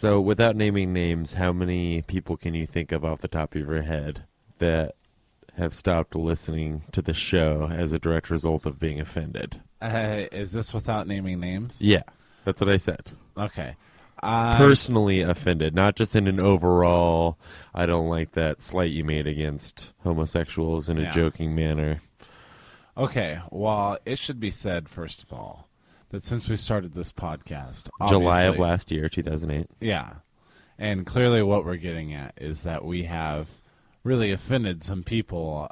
So without naming names, how many people can you think of off the top of your head that have stopped listening to the show as a direct result of being offended? Is this without naming names? Yeah, that's what I said. Okay. Personally offended, not just in an overall, I don't like that slight you made against homosexuals in a joking manner. Okay, well, it should be said, first of all, that since we started this podcast... July of last year, 2008. Yeah, and clearly what we're getting at is that we have really offended some people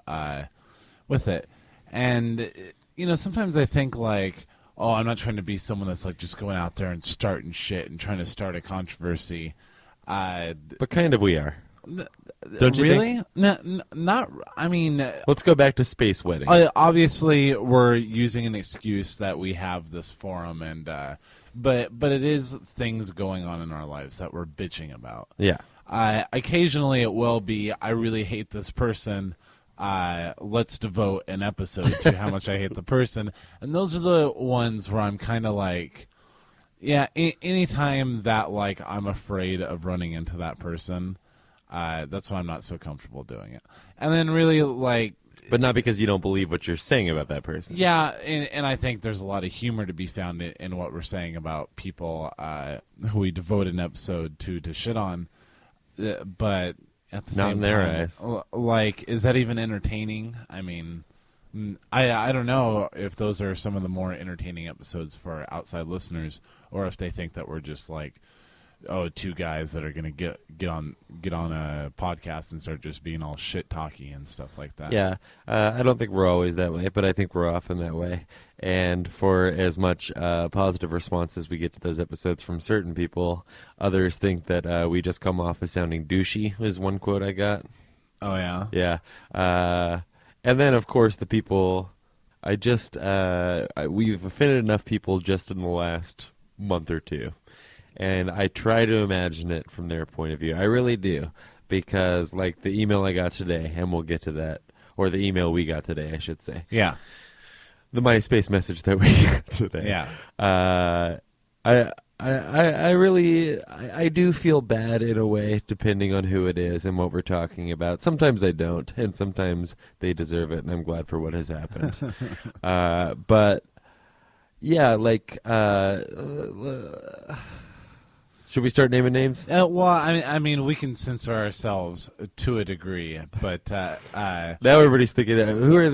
with it. And, you know, sometimes I think, like... Oh, I'm not trying to be someone that's like just going out there and starting shit and trying to start a controversy. But kind of we are. Don't you really? think? No, not. I mean, let's go back to space wedding. Obviously, we're using an excuse that we have this forum, and but it is things going on in our lives that we're bitching about. Yeah. Occasionally, it will be. I really hate this person. Let's devote an episode to how much I hate the person. And those are the ones where I'm kind of like, yeah, anytime that, like, I'm afraid of running into that person, that's why I'm not so comfortable doing it. And then really, like... But not because you don't believe what you're saying about that person. Yeah, and I think there's a lot of humor to be found in what we're saying about people who we devote an episode to shit on. But... At the Not same in their time, eyes. Like, is that even entertaining? I mean, I don't know if those are some of the more entertaining episodes for outside listeners, or if they think that we're just like, two guys that are gonna get on a podcast and start just being all shit talky and stuff like that. Yeah, I don't think we're always that way, but I think we're often that way. And for as much positive response as we get to those episodes from certain people, others think that we just come off as sounding douchey, is one quote I got. Oh, yeah? Yeah. And then, of course, the people, we've offended enough people just in the last month or two. And I try to imagine it from their point of view. I really do. Because, like, the email I got today, and we'll get to that, or the email we got today, I should say. Yeah. The MySpace message that we got today. Yeah. I really do feel bad in a way, depending on who it is and what we're talking about. Sometimes I don't, and sometimes they deserve it, and I'm glad for what has happened. But yeah, like, should we start naming names? Well, I mean, we can censor ourselves to a degree, but now everybody's thinking, who are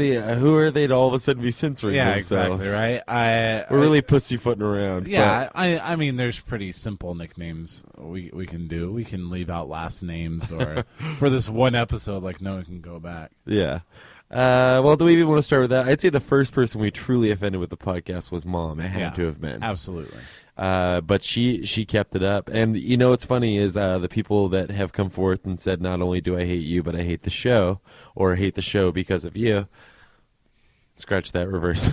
they to all of a sudden be censoring themselves? Exactly, right? We're really pussyfooting around. Yeah, I mean, there's pretty simple nicknames we can do. We can leave out last names, or for this one episode, like, no one can go back. Yeah. Well, do we even want to start with that? I'd say the first person we truly offended with the podcast was Mom. It had to have been. Absolutely. But she kept it up. And, you know, what's funny is the people that have come forth and said, not only do I hate you, but I hate the show, or hate the show because of you. Scratch that, reverse.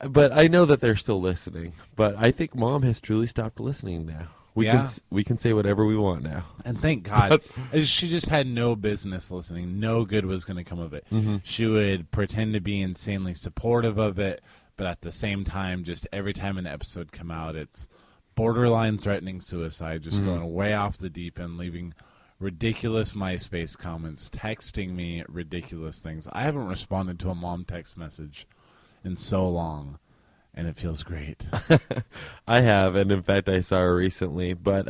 But I know that they're still listening. But I think Mom has truly stopped listening now. We can say whatever we want now. And thank God. She just had no business listening. No good was going to come of it. Mm-hmm. She would pretend to be insanely supportive of it, but at the same time, just every time an episode come out, it's borderline threatening suicide, just going way off the deep end, leaving ridiculous MySpace comments, texting me ridiculous things. I haven't responded to a Mom text message in so long. And it feels great. I have, and in fact, I saw her recently. But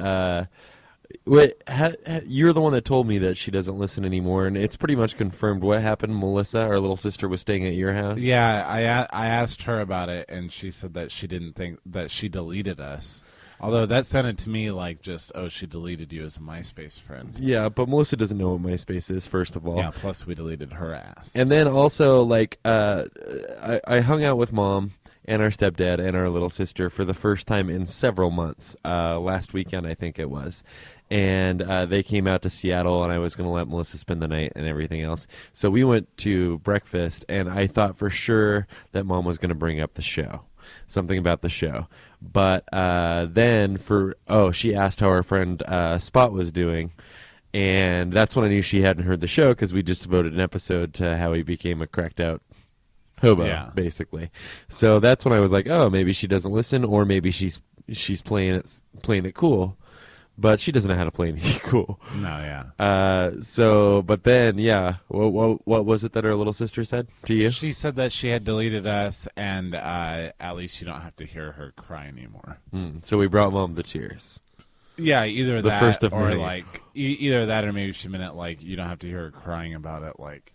you're the one that told me that she doesn't listen anymore, and it's pretty much confirmed. What happened? Melissa, our little sister, was staying at your house? Yeah, I asked her about it, and she said that she didn't think that she deleted us. Although that sounded to me like just, she deleted you as a MySpace friend. Yeah, but Melissa doesn't know what MySpace is, first of all. Yeah, plus we deleted her ass. And then also, like, I hung out with Mom and our stepdad and our little sister for the first time in several months. Last weekend, I think it was. And they came out to Seattle, and I was going to let Melissa spend the night and everything else. So we went to breakfast, and I thought for sure that Mom was going to bring up the show, something about the show. But then she asked how our friend Spot was doing. And that's when I knew she hadn't heard the show, because we just devoted an episode to how he became a cracked out hobo, basically. So that's when I was like, maybe she doesn't listen, or maybe she's playing it cool. but she doesn't know how to play anything cool. No, yeah. But then, yeah, what was it that her little sister said to you? She said that she had deleted us, and at least you don't have to hear her cry anymore. So we brought Mom the tears. Yeah, either The that first of or many. like either that, or maybe she meant it like you don't have to hear her crying about it, like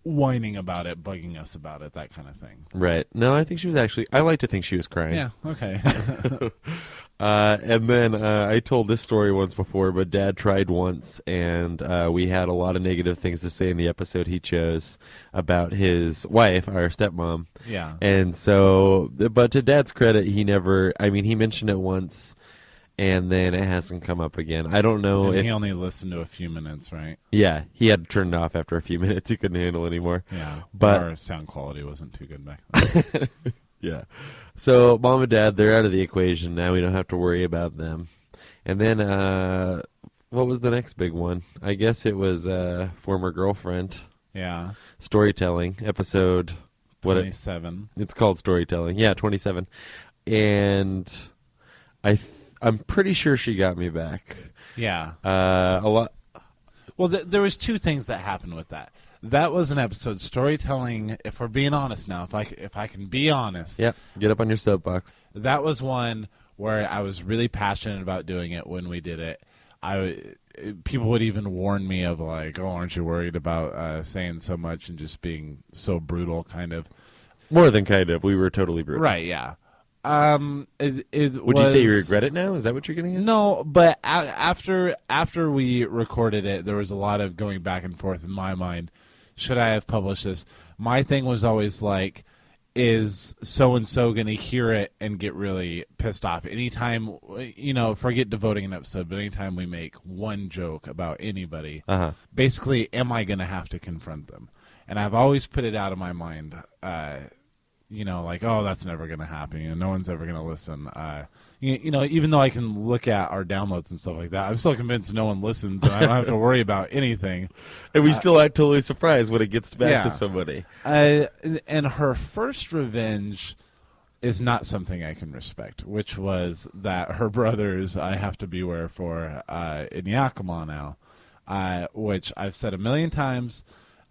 whining about it, bugging us about it, that kind of thing. Right. No, I think she was actually. I like to think she was crying. Yeah. Okay. And then I told this story once before, but Dad tried once, and we had a lot of negative things to say in the episode he chose about his wife, our stepmom. Yeah. And so, but to Dad's credit, he never. I mean, he mentioned it once, and then it hasn't come up again. I don't know And if he only listened to a few minutes, right? Yeah, he had to turn it off after a few minutes. He couldn't handle it anymore. Yeah. But our sound quality wasn't too good back then. yeah. So Mom and Dad, they're out of the equation now. We don't have to worry about them. And then what was the next big one? I guess it was Former Girlfriend. Yeah. Storytelling episode. 27. It's called Storytelling. Yeah, 27. And I'm pretty sure she got me back. Yeah. A lot. Well, there was two things that happened with that. That was an episode, storytelling. If we're being honest now, if I can be honest, Yep. Get up on your soapbox. that was one where I was really passionate about doing it when we did it. People would even warn me of like, "Oh, aren't you worried about saying so much and just being so brutal?" Kind of. More than kind of. We were totally brutal. Right? Yeah. Would you say you regret it now? Is that what you're getting at? No, but after we recorded it, there was a lot of going back and forth in my mind. Should I have published this? My thing was always like, is so-and-so going to hear it and get really pissed off? Anytime, forget devoting an episode, but anytime we make one joke about anybody, basically, am I going to have to confront them? And I've always put it out of my mind, like, oh, that's never going to happen. No one's ever going to listen. Even though I can look at our downloads and stuff like that, I'm still convinced no one listens, and I don't have to worry about anything. And we still act totally surprised when it gets back to somebody. And her first revenge is not something I can respect, which was that her brothers I have to beware for in Yakima now, which I've said a million times.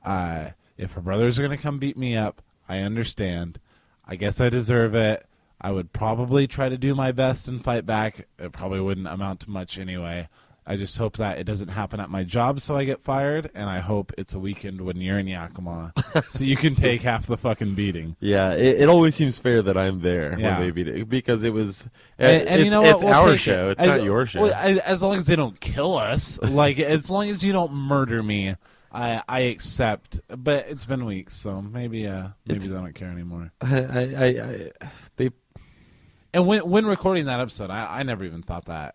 If her brothers are going to come beat me up, I understand. I guess I deserve it. I would probably try to do my best and fight back. It probably wouldn't amount to much anyway. I just hope that it doesn't happen at my job so I get fired, and I hope it's a weekend when you're in Yakima so you can take half the fucking beating. Yeah, it always seems fair that I'm there when they beat it, because it was and you know what? it's our show. It's not your show. Well, as long as they don't kill us, like as long as you don't murder me, I accept. But it's been weeks, so maybe they don't care anymore. They. And when recording that episode, I never even thought that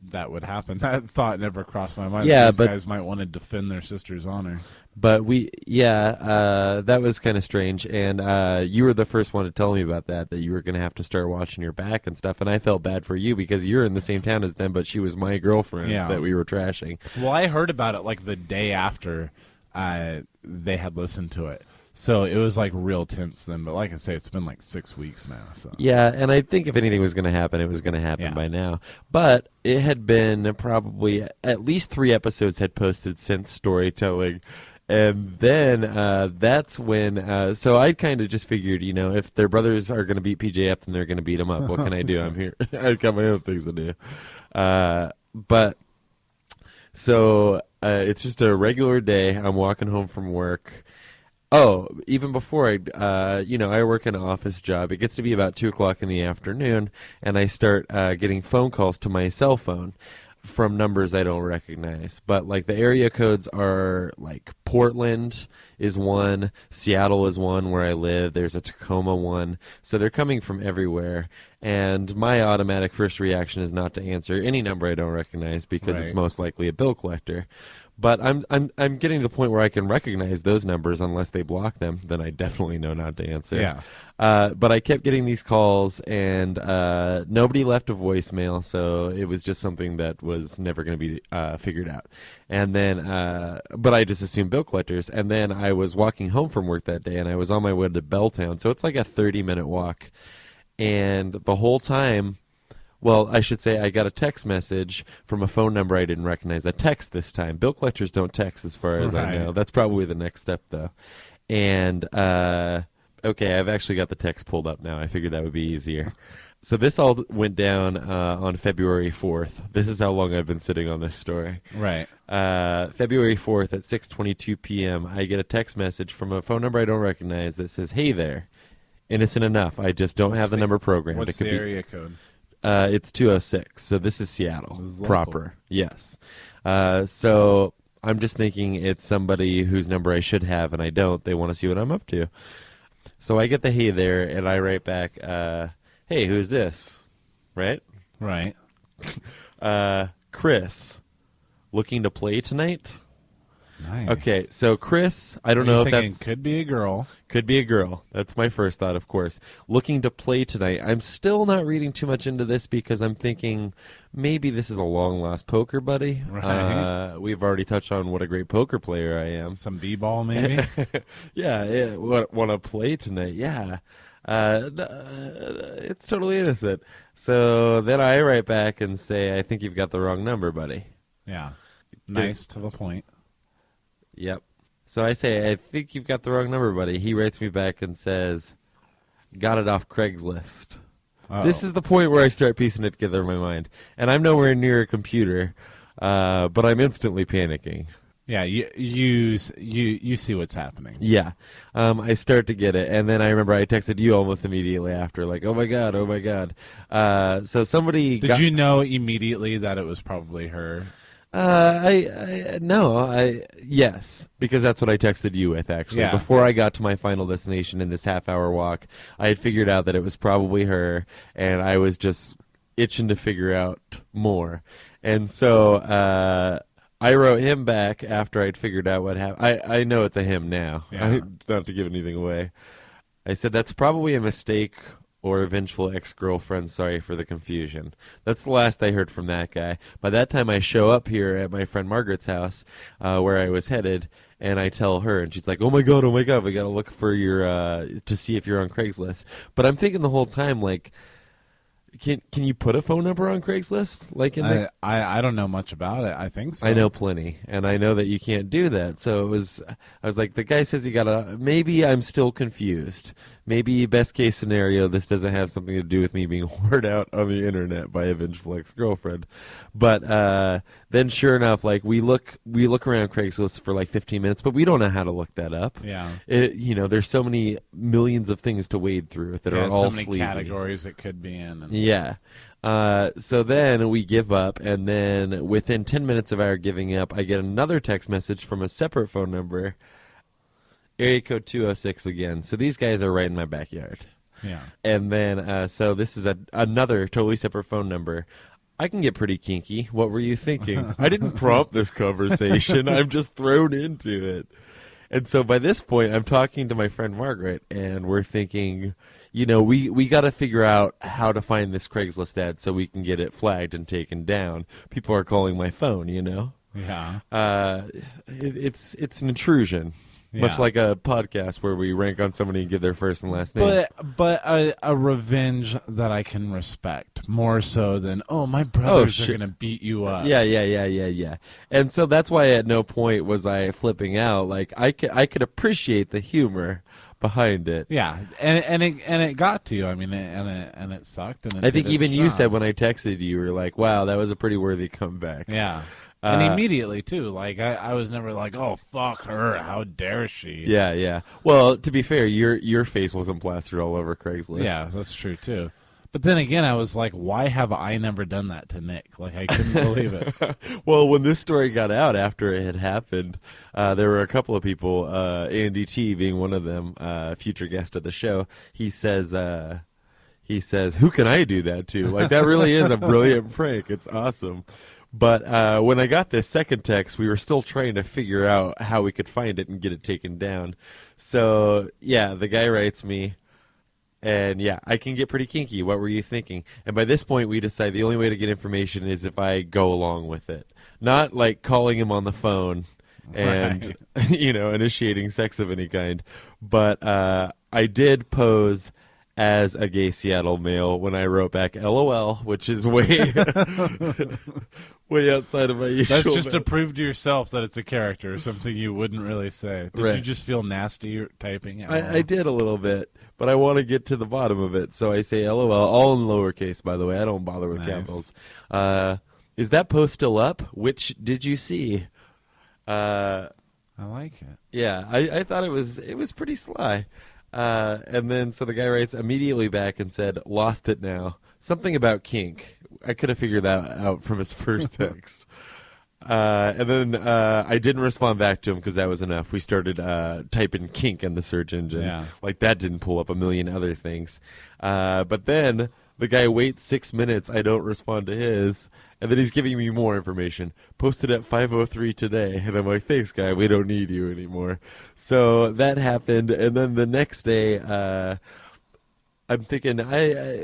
that would happen. That thought never crossed my mind. Yeah, These but guys might want to defend their sister's honor. But that was kind of strange. And you were the first one to tell me about that you were going to have to start watching your back and stuff. And I felt bad for you because you're in the same town as them, but she was my girlfriend that we were trashing. Well, I heard about it like the day after they had listened to it. So it was like real tense then, but like I say, it's been like 6 weeks now. So yeah, and I think if anything was going to happen, it was going to happen by now. But it had been probably at least 3 episodes had posted since Storytelling, and then that's when. So I kind of just figured, if their brothers are going to beat PJ up, then they're going to beat him up. What can I do? I'm here. I've got my own things to do. But so it's just a regular day. I'm walking home from work. Oh, even before I work in an office job. It gets to be about 2:00 in the afternoon, and I start getting phone calls to my cell phone from numbers I don't recognize. But like the area codes are like Portland is one, Seattle is one where I live. There's a Tacoma one, so they're coming from everywhere. And my automatic first reaction is not to answer any number I don't recognize because it's most likely a bill collector. But I'm getting to the point where I can recognize those numbers unless they block them. Then I definitely know not to answer. Yeah. But I kept getting these calls, and nobody left a voicemail, so it was just something that was never going to be figured out. And then, but I just assumed bill collectors. And then I was walking home from work that day, and I was on my way to Belltown, so it's like a 30-minute walk. And the whole time Well, I should say I got a text message from a phone number I didn't recognize. A text this time. Bill collectors don't text as far as I know. That's probably the next step, though. And, okay, I've actually got the text pulled up now. I figured that would be easier. So this all went down on February 4th. This is how long I've been sitting on this story. Right. February 4th at 6:22 p.m., I get a text message from a phone number I don't recognize that says, "Hey there. Innocent enough. I just don't have the number programmed." What's the area code? It's 206. So this is Seattle. This is proper. Yes. So I'm just thinking it's somebody whose number I should have, and I don't. They want to see what I'm up to. So I get the "hey there," and I write back, "Hey, who's this?" Right? Right. Chris, looking to play tonight? Nice. Okay, so Chris, I don't know if that's... could be a girl. Could be a girl. That's my first thought, of course. Looking to play tonight. I'm still not reading too much into this because I'm thinking maybe this is a long-lost poker buddy. Right. We've already touched on what a great poker player I am. Some b-ball, maybe? Yeah, want to play tonight? Yeah. It's totally innocent. So then I write back and say, "I think you've got the wrong number, buddy." Yeah. Nice to the point. Yep. So I say, "I think you've got the wrong number, buddy." He writes me back and says, "Got it off Craigslist." Uh-oh. This is the point where I start piecing it together in my mind. And I'm nowhere near a computer, but I'm instantly panicking. Yeah, you see what's happening. Yeah. I start to get it. And then I remember I texted you almost immediately after, like, oh, my God, oh, my God. So somebody Did you know immediately that it was probably her? Yes, because that's what I texted you with, actually. Yeah. Before I got to my final destination in this half-hour walk, I had figured out that it was probably her, and I was just itching to figure out more. And so I wrote him back after I'd figured out what happened. I know it's a him now, Yeah. not to give anything away. I said, "That's probably a mistake or a vengeful ex-girlfriend. Sorry for the confusion." That's the last I heard from that guy. By that time, I show up here at my friend Margaret's house where I was headed, and I tell her, and she's like, oh my God, we got to look for your, to see if you're on Craigslist. But I'm thinking the whole time, like, can you put a phone number on Craigslist? Like I don't know much about it. I think so. I know plenty, and I know that you can't do that. So I was like, the guy says you gotta. Maybe I'm still confused. Maybe best case scenario, this doesn't have something to do with me being whored out on the internet by a vengeful ex-girlfriend. But then, sure enough, like we look around Craigslist for like 15 minutes, but we don't know how to look that up. Yeah. There's so many millions of things to wade through that are all so many sleazy categories it could be in. Yeah. So then we give up, and then within 10 minutes of our giving up, I get another text message from a separate phone number, area code 206 again. So these guys are right in my backyard. Yeah. And then, so this is another totally separate phone number. I can get pretty kinky. What were you thinking? I didn't prompt this conversation. I'm just thrown into it. And so by this point, I'm talking to my friend Margaret, and we're thinking, we got to figure out how to find this Craigslist ad so we can get it flagged and taken down. People are calling my phone, Yeah. It's an intrusion. Yeah. Much like a podcast where we rank on somebody and give their first and last name. But a revenge that I can respect more so than, my brothers are going to beat you up. Yeah. And so that's why at no point was I flipping out. Like I could appreciate the humor behind it. Yeah, and it got to you. I mean, and it sucked. And I think even you said when I texted you were like, "Wow, that was a pretty worthy comeback." Yeah. And immediately, too. Like, I was never like, oh, fuck her. How dare she? Yeah. Well, to be fair, your face wasn't plastered all over Craigslist. Yeah, that's true, too. But then again, I was like, why have I never done that to Nick? Like, I couldn't believe it. Well, when this story got out after it had happened, there were a couple of people, Andy T being one of them, future guest of the show. He says, who can I do that to? Like, that really is a brilliant prank. It's awesome. But when I got this second text, we were still trying to figure out how we could find it and get it taken down. So, yeah, the guy writes me, and, yeah, I can get pretty kinky. What were you thinking? And by this point, we decide the only way to get information is if I go along with it. Not like calling him on the phone and, right. initiating sex of any kind. But I did pose as a gay Seattle male when I wrote back LOL, which is way way outside of my usual. That's just to bounds. prove to yourself that it's a character, something you wouldn't really say. Did Right. you just feel nasty typing it? I did a little bit, but I want to get to the bottom of it, so I say LOL, all in lowercase, by the way. I don't bother with Nice. capitals. Is that post still up? Which did you see? I like it. Yeah, I thought it was pretty sly. And then so the guy writes immediately back and said, "Lost it now." Something about kink. I could have figured that out from his first text. And then I didn't respond back to him because that was enough. We started typing kink in the search engine. Yeah. Like that didn't pull up a million other things. But then the guy waits 6 minutes. I don't respond to his. And then he's giving me more information. Posted at 5:03 today. And I'm like, thanks, guy. We don't need you anymore. So that happened. And then the next day, I'm thinking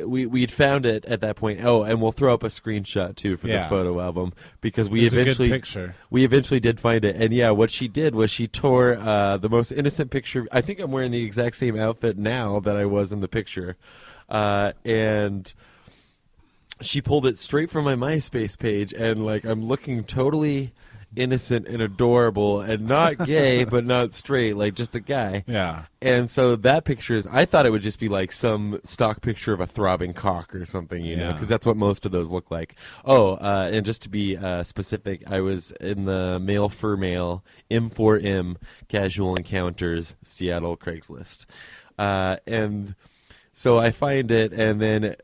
we'd found it at that point. Oh, and we'll throw up a screenshot too for the photo album because we It's a good eventually picture. we eventually did find it. And yeah, what she did was she tore the most innocent picture. I think I'm wearing the exact same outfit now that I was in the picture, and she pulled it straight from my MySpace page, and like I'm looking totally innocent and adorable and not gay but not straight, like just a guy. Yeah. And so that picture is, I thought it would just be like some stock picture of a throbbing cock or something, you know, Yeah. because that's what most of those look like. Oh, and just to be specific, I was in the male for male M4M Casual Encounters Seattle Craigslist. And so I find it, and then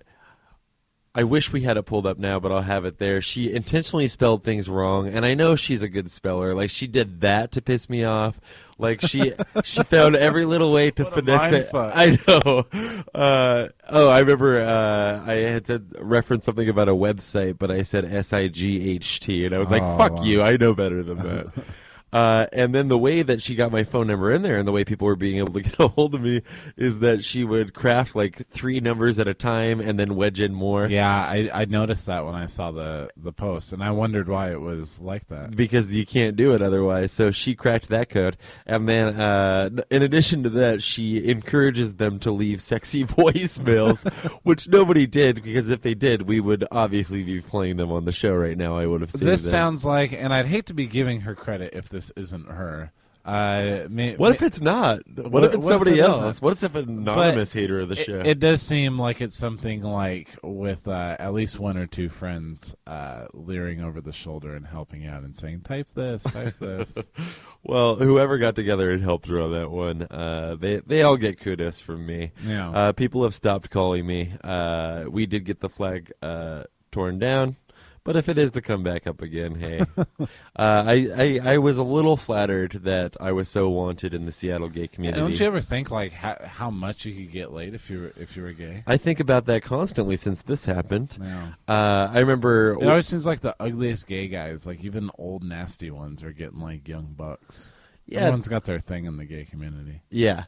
I wish we had it pulled up now, but I'll have it there. She intentionally spelled things wrong, and I know she's a good speller. Like, she did that to piss me off. Like, she found every little way to What a finesse it. mindfuck. I know. I remember I had said reference something about a website, but I said SIGHT, and I was like, Oh, fuck wow. you. I know better than that. And then the way that she got my phone number in there and the way people were being able to get a hold of me is that she would craft like 3 numbers at a time and then wedge in more. Yeah, I noticed that when I saw the post, and I wondered why it was like that. Because you can't do it otherwise. So she cracked that code. And then in addition to that, she encourages them to leave sexy voicemails, which nobody did, because if they did, we would obviously be playing them on the show right now. I would have saved This them. sounds like, and I'd hate to be giving her credit if this isn't her. What if it's not? What if it's what if somebody it else? isn't? What if an anonymous hater of the show? It does seem like it's something like with at least 1 or 2 friends leering over the shoulder and helping out and saying, type this, type this. Well, whoever got together and helped her on that one, they all get kudos from me. Yeah. People have stopped calling me. We did get the flag torn down, but if it is to come back up again, hey. I was a little flattered that I was so wanted in the Seattle gay community. Don't you ever think like how much you could get laid if you were gay? I think about that constantly since this happened. Yeah. I remember... It always seems like the ugliest gay guys, like even old nasty ones, are getting like young bucks. Yeah. Everyone's got their thing in the gay community. Yeah.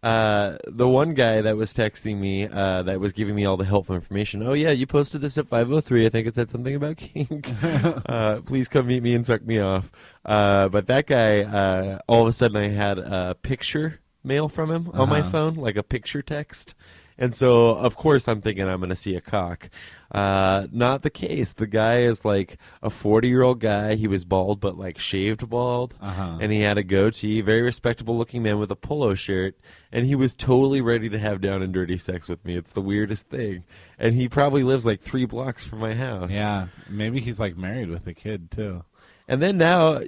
The one guy that was texting me, that was giving me all the helpful information. Oh, yeah, you posted this at 5:03. I think it said something about kink. Please come meet me and suck me off. But that guy, all of a sudden I had a picture mail from him on my phone, like a picture text. And so, of course, I'm thinking I'm going to see a cock. Not the case. The guy is like a 40-year-old guy. He was bald, but like shaved bald. And he had a goatee. Very respectable-looking man with a polo shirt. And he was totally ready to have down and dirty sex with me. It's the weirdest thing. And he probably lives like 3 blocks from my house. Yeah, maybe he's like married with a kid too. And then now,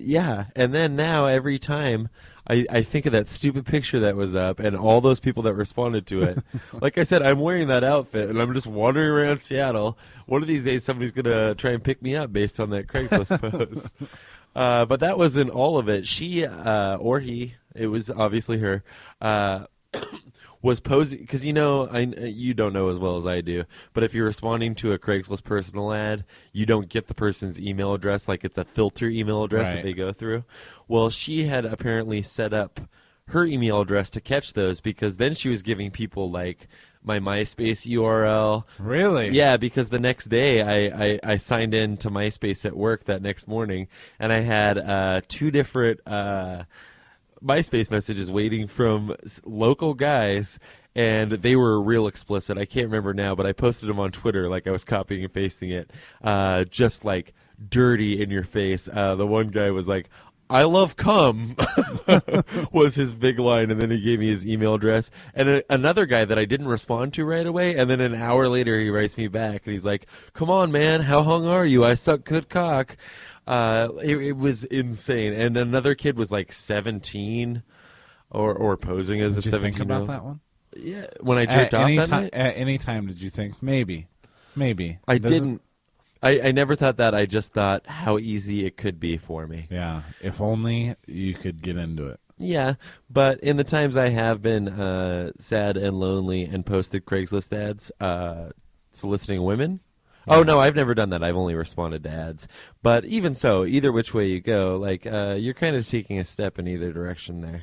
every time I think of that stupid picture that was up and all those people that responded to it. Like I said, I'm wearing that outfit and I'm just wandering around Seattle. One of these days somebody's going to try and pick me up based on that Craigslist post. But that wasn't all of it. She, or he, it was obviously her, was posing, because you don't know as well as I do, but if you're responding to a Craigslist personal ad, you don't get the person's email address, like it's a filter email address that they go through. Well, she had apparently set up her email address to catch those, because then she was giving people like my MySpace URL. Really? Yeah, because the next day I signed in to MySpace at work that next morning, and I had 2 different MySpace messages waiting from local guys, and they were real explicit. I can't remember now, but I posted them on Twitter like I was copying and pasting it, just like dirty in your face. The one guy was like, "I love cum," was his big line, and then he gave me his email address. And another guy that I didn't respond to right away, and then an hour later he writes me back, and he's like, "Come on, man, how hung are you? I suck good cock." It was insane. And another kid was like 17, or posing as a 17-year-old. Did you think about that one? Yeah, when I jerked off that night? At any time did you think, maybe? I didn't. I never thought that. I just thought how easy it could be for me. Yeah, if only you could get into it. Yeah, but in the times I have been sad and lonely and posted Craigslist ads soliciting women. Oh, no, I've never done that. I've only responded to ads. But even so, either which way you go, like you're kind of taking a step in either direction there.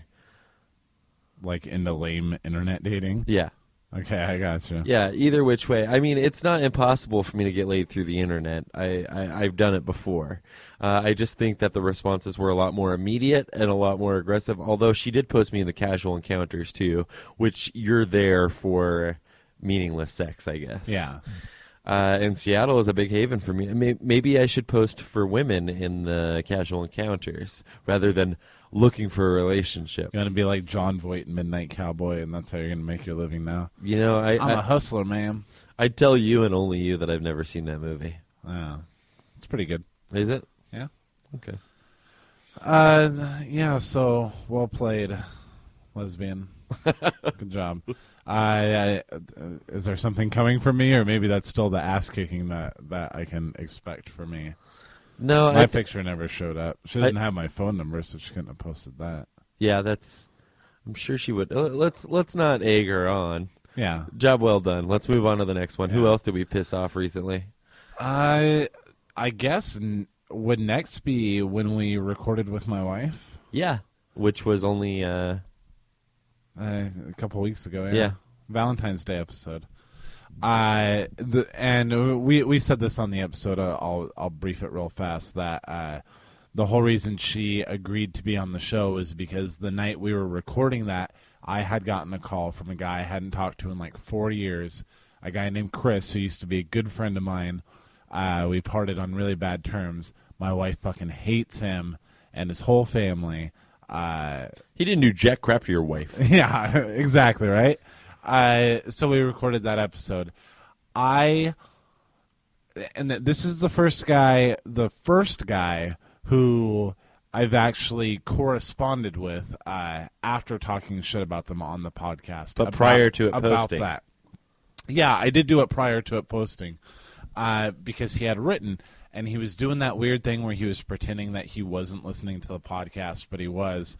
Like into lame internet dating? Yeah. Okay, I gotcha. Yeah, either which way. I mean, it's not impossible for me to get laid through the internet. I've done it before. I just think that the responses were a lot more immediate and a lot more aggressive, although she did post me in the casual encounters too, which you're there for meaningless sex, I guess. Yeah. And Seattle is a big haven for me. Maybe I should post for women in the casual encounters rather than looking for a relationship. You want to be like John Voight in Midnight Cowboy, and that's how you're going to make your living now? You know, I'm a hustler, man. I'd tell you and only you that I've never seen that movie. Yeah. It's pretty good. Is it? Yeah. Okay. Yeah, so well played, lesbian. Good job. Is there something coming for me, or maybe that's still the ass kicking that I can expect for me? No, my picture never showed up. She doesn't have my phone number, so she couldn't have posted that. Yeah, I'm sure she would. Let's not egg her on. Yeah. Job well done. Let's move on to the next one. Yeah. Who else did we piss off recently? I guess would next be when we recorded with my wife. Yeah, which was only a couple weeks ago. Yeah. Valentine's Day episode. And we said this on the episode. I'll brief it real fast. That the whole reason she agreed to be on the show was because the night we were recording that, I had gotten a call from a guy I hadn't talked to in like 4 years. A guy named Chris, who used to be a good friend of mine. We parted on really bad terms. My wife fucking hates him and his whole family. He didn't do jack crap to your wife. Yeah, exactly, right? So we recorded that episode. This is the first guy who I've actually corresponded with after talking shit about them on the podcast. But prior to it posting. That. Yeah, I did do it prior to it posting because he had written, and he was doing that weird thing where he was pretending that he wasn't listening to the podcast, but he was.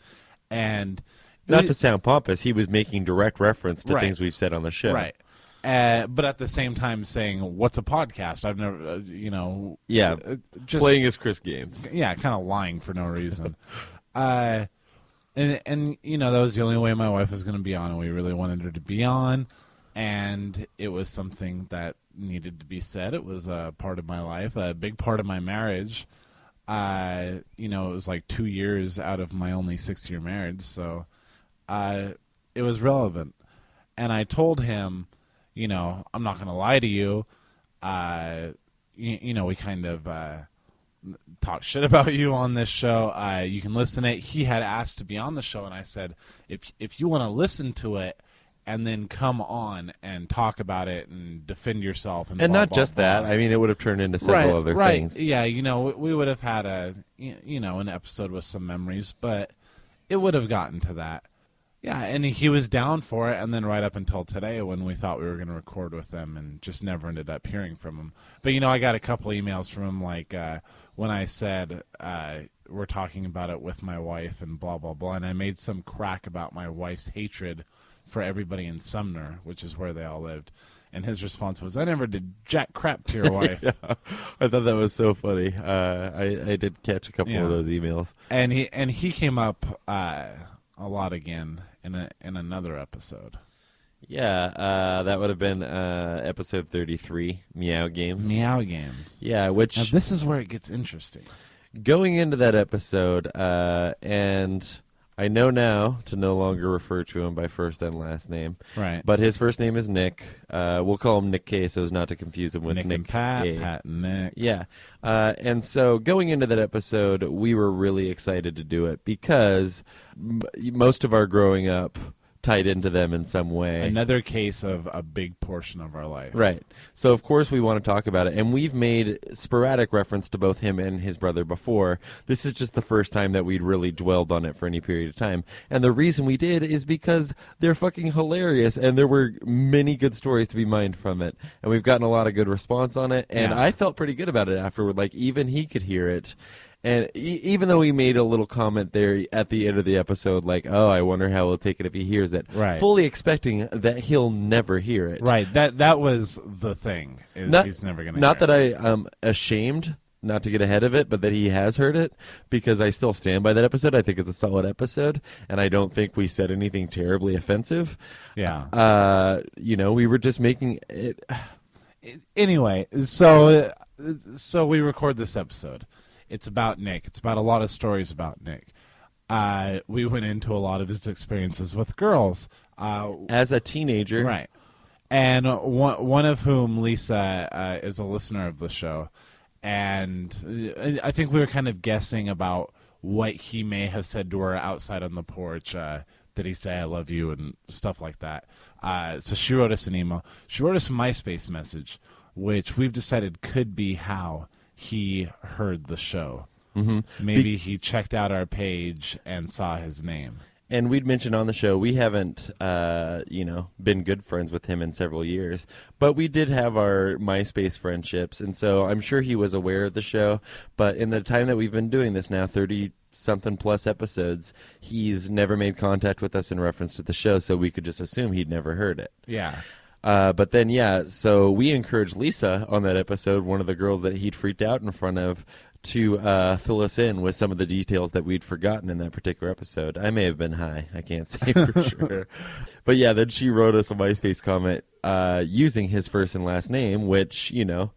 And not to sound pompous, he was making direct reference to right. things we've said on the show. Right. But at the same time saying, what's a podcast? I've never, Yeah, just playing his Chris games. Yeah, kind of lying for no reason. And that was the only way my wife was going to be on, and we really wanted her to be on. And it was something that needed to be said. It was a part of my life, a big part of my marriage. It was like 2 years out of my only 6-year marriage, so it was relevant. And I told him, I'm not going to lie to you. We kind of talk shit about you on this show. You can listen to it. He had asked to be on the show, and I said, if you want to listen to it and then come on and talk about it and defend yourself. And blah, not blah, just blah. that. I mean, it would have turned into several other things. Yeah, we would have had an episode with some memories, but it would have gotten to that. Yeah, and he was down for it, and then right up until today when we thought we were going to record with him and just never ended up hearing from him. But, I got a couple emails from him, like when I said we're talking about it with my wife and blah, blah, blah, and I made some crack about my wife's hatred for everybody in Sumner, which is where they all lived. And his response was, I never did jack crap to your wife. Yeah, I thought that was so funny. I did catch a couple of those emails. And he came up a lot again in another episode. Yeah, that would have been episode 33, Meow Games. Meow Games. Yeah, which... Now, this is where it gets interesting. Going into that episode, and I know now to no longer refer to him by first and last name. Right. But his first name is Nick. We'll call him Nick K so as not to confuse him with Nick and Pat, A. Pat and Nick. Yeah. And so going into that episode, we were really excited to do it because most of our growing up tied into them in some way. Another case of a big portion of our life. Right. So, of course, we want to talk about it. And we've made sporadic reference to both him and his brother before. This is just the first time that we'd really dwelled on it for any period of time. And the reason we did is because they're fucking hilarious. And there were many good stories to be mined from it. And we've gotten a lot of good response on it. And I felt pretty good about it afterward. Like, even he could hear it. And even though he made a little comment there at the end of the episode, like, oh, I wonder how he'll take it if he hears it, right. Fully expecting that he'll never hear it. Right. That was the thing, is he's never going to hear it. Not that I am ashamed not to get ahead of it, but that he has heard it, because I still stand by that episode. I think it's a solid episode, and I don't think we said anything terribly offensive. Yeah. We were just making it... Anyway, so we record this episode. It's about Nick. It's about a lot of stories about Nick. We went into a lot of his experiences with girls. As a teenager. Right. And one of whom, Lisa, is a listener of the show. And I think we were kind of guessing about what he may have said to her outside on the porch. Did he say, I love you, and stuff like that. So she wrote us an email. She wrote us a MySpace message, which we've decided could be how he heard the show. Mm-hmm. Maybe he checked out our page and saw his name. And we'd mentioned on the show, we haven't, been good friends with him in several years, but we did have our MySpace friendships, and so I'm sure he was aware of the show. But in the time that we've been doing this now, 30-something plus episodes, he's never made contact with us in reference to the show, so we could just assume he'd never heard it. Yeah. But then, so we encouraged Lisa on that episode, one of the girls that he'd freaked out in front of, to fill us in with some of the details that we'd forgotten in that particular episode. I may have been high. I can't say for sure. But yeah, then she wrote us a MySpace comment using his first and last name, which, no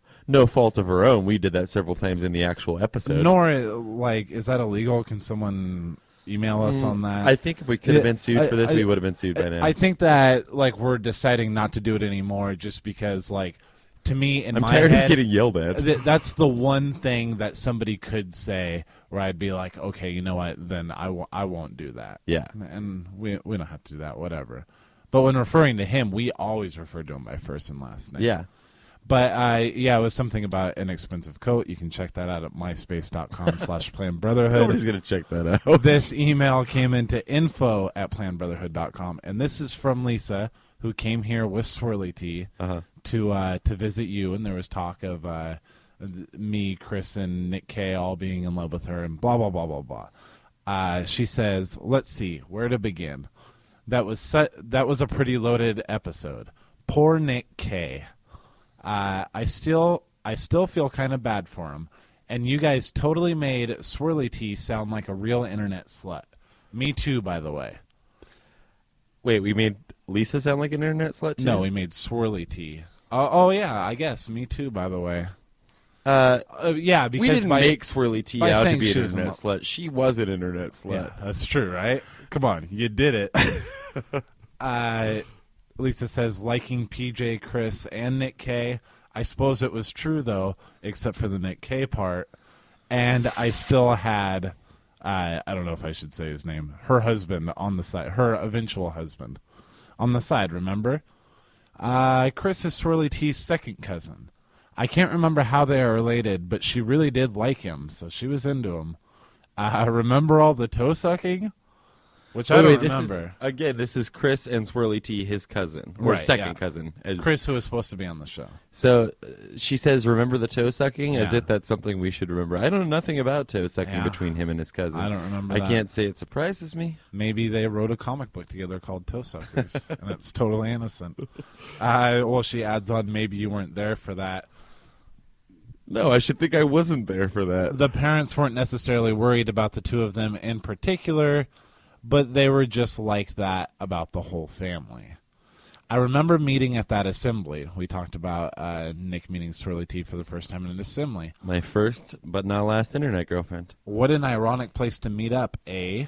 fault of her own. We did that several times in the actual episode. Nor, is that illegal? Can someone email us on that? I think if we could have been sued for this, we would have been sued by now. I think that, we're deciding not to do it anymore just because, to me, in my head... I'm tired of getting yelled at. That's the one thing that somebody could say where I'd be like, okay, you know what, then I won't do that. Yeah. And we don't have to do that, whatever. But when referring to him, we always refer to him by first and last name. Yeah. But, it was something about an expensive coat. You can check that out at myspace.com/planbrotherhood. Nobody's going to check that out. This email came into info@planbrotherhood.com, and this is from Lisa, who came here with Swirly Tea to visit you, and there was talk of me, Chris, and Nick K all being in love with her, and blah, blah, blah, blah, blah. She says, let's see, where to begin. That was a pretty loaded episode. Poor Nick K. I still feel kind of bad for him. And you guys totally made Swirly Tea sound like a real internet slut. Me too, by the way. Wait, we made Lisa sound like an internet slut too? No, we made Swirly Tea. Oh yeah, I guess. Me too, by the way. Yeah, because we didn't make Swirly Tea out to be an internet slut. She was an internet slut. Yeah, that's true, right? Come on, you did it. Lisa says, liking PJ, Chris, and Nick K. I suppose it was true, though, except for the Nick K part. And I still had, I don't know if I should say his name, her husband on the side, her eventual husband on the side, remember? Chris is Swirly T's second cousin. I can't remember how they are related, but she really did like him, so she was into him. Remember all the toe sucking? Which I don't remember. This is Chris and Swirly T, his cousin, or second cousin. Chris, who was supposed to be on the show. So she says, remember the toe sucking? As if that's something we should remember. I know nothing about toe sucking between him and his cousin. I don't remember I can't say it surprises me. Maybe they wrote a comic book together called Toe Suckers, and it's totally innocent. Well, she adds on, maybe you weren't there for that. No, I should think I wasn't there for that. The parents weren't necessarily worried about the two of them in particular, but they were just like that about the whole family. I remember meeting at that assembly. We talked about Nick meeting Swirly T for the first time in an assembly. My first, but not last internet girlfriend. What an ironic place to meet up, eh?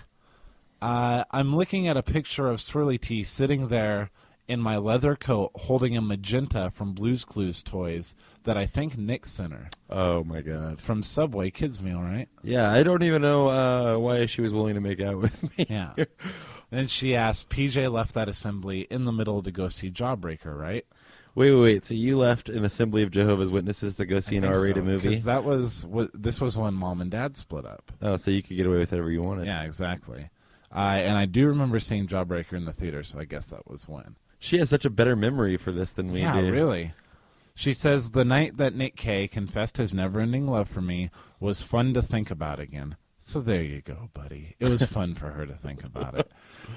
I'm looking at a picture of Swirly T sitting there in my leather coat holding a magenta from Blue's Clues toys that I think Nick sent her. Oh, my God. From Subway Kids Meal, right? Yeah, I don't even know why she was willing to make out with me. Yeah. Then she asked, PJ left that assembly in the middle to go see Jawbreaker, right? Wait. So you left an Assembly of Jehovah's Witnesses to go see an R-rated movie? Because this was when Mom and Dad split up. Oh, so you could get away with whatever you wanted. Yeah, exactly. And I do remember seeing Jawbreaker in the theater, so I guess that was when. She has such a better memory for this than we do. Yeah, really. She says, the night that Nick K confessed his never-ending love for me was fun to think about again. So there you go, buddy. It was fun for her to think about it.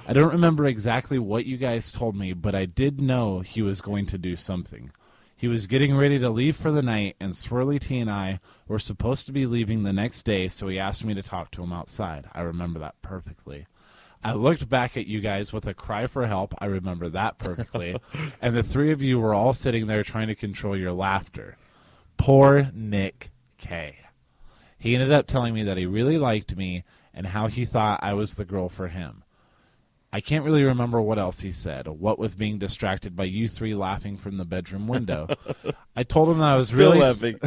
I don't remember exactly what you guys told me, but I did know he was going to do something. He was getting ready to leave for the night, and Swirly T and I were supposed to be leaving the next day, so he asked me to talk to him outside. I remember that perfectly. I looked back at you guys with a cry for help. I remember that perfectly. And the three of you were all sitting there trying to control your laughter. Poor Nick K. He ended up telling me that he really liked me and how he thought I was the girl for him. I can't really remember what else he said, what with being distracted by you three laughing from the bedroom window. I told him that I was Still laughing.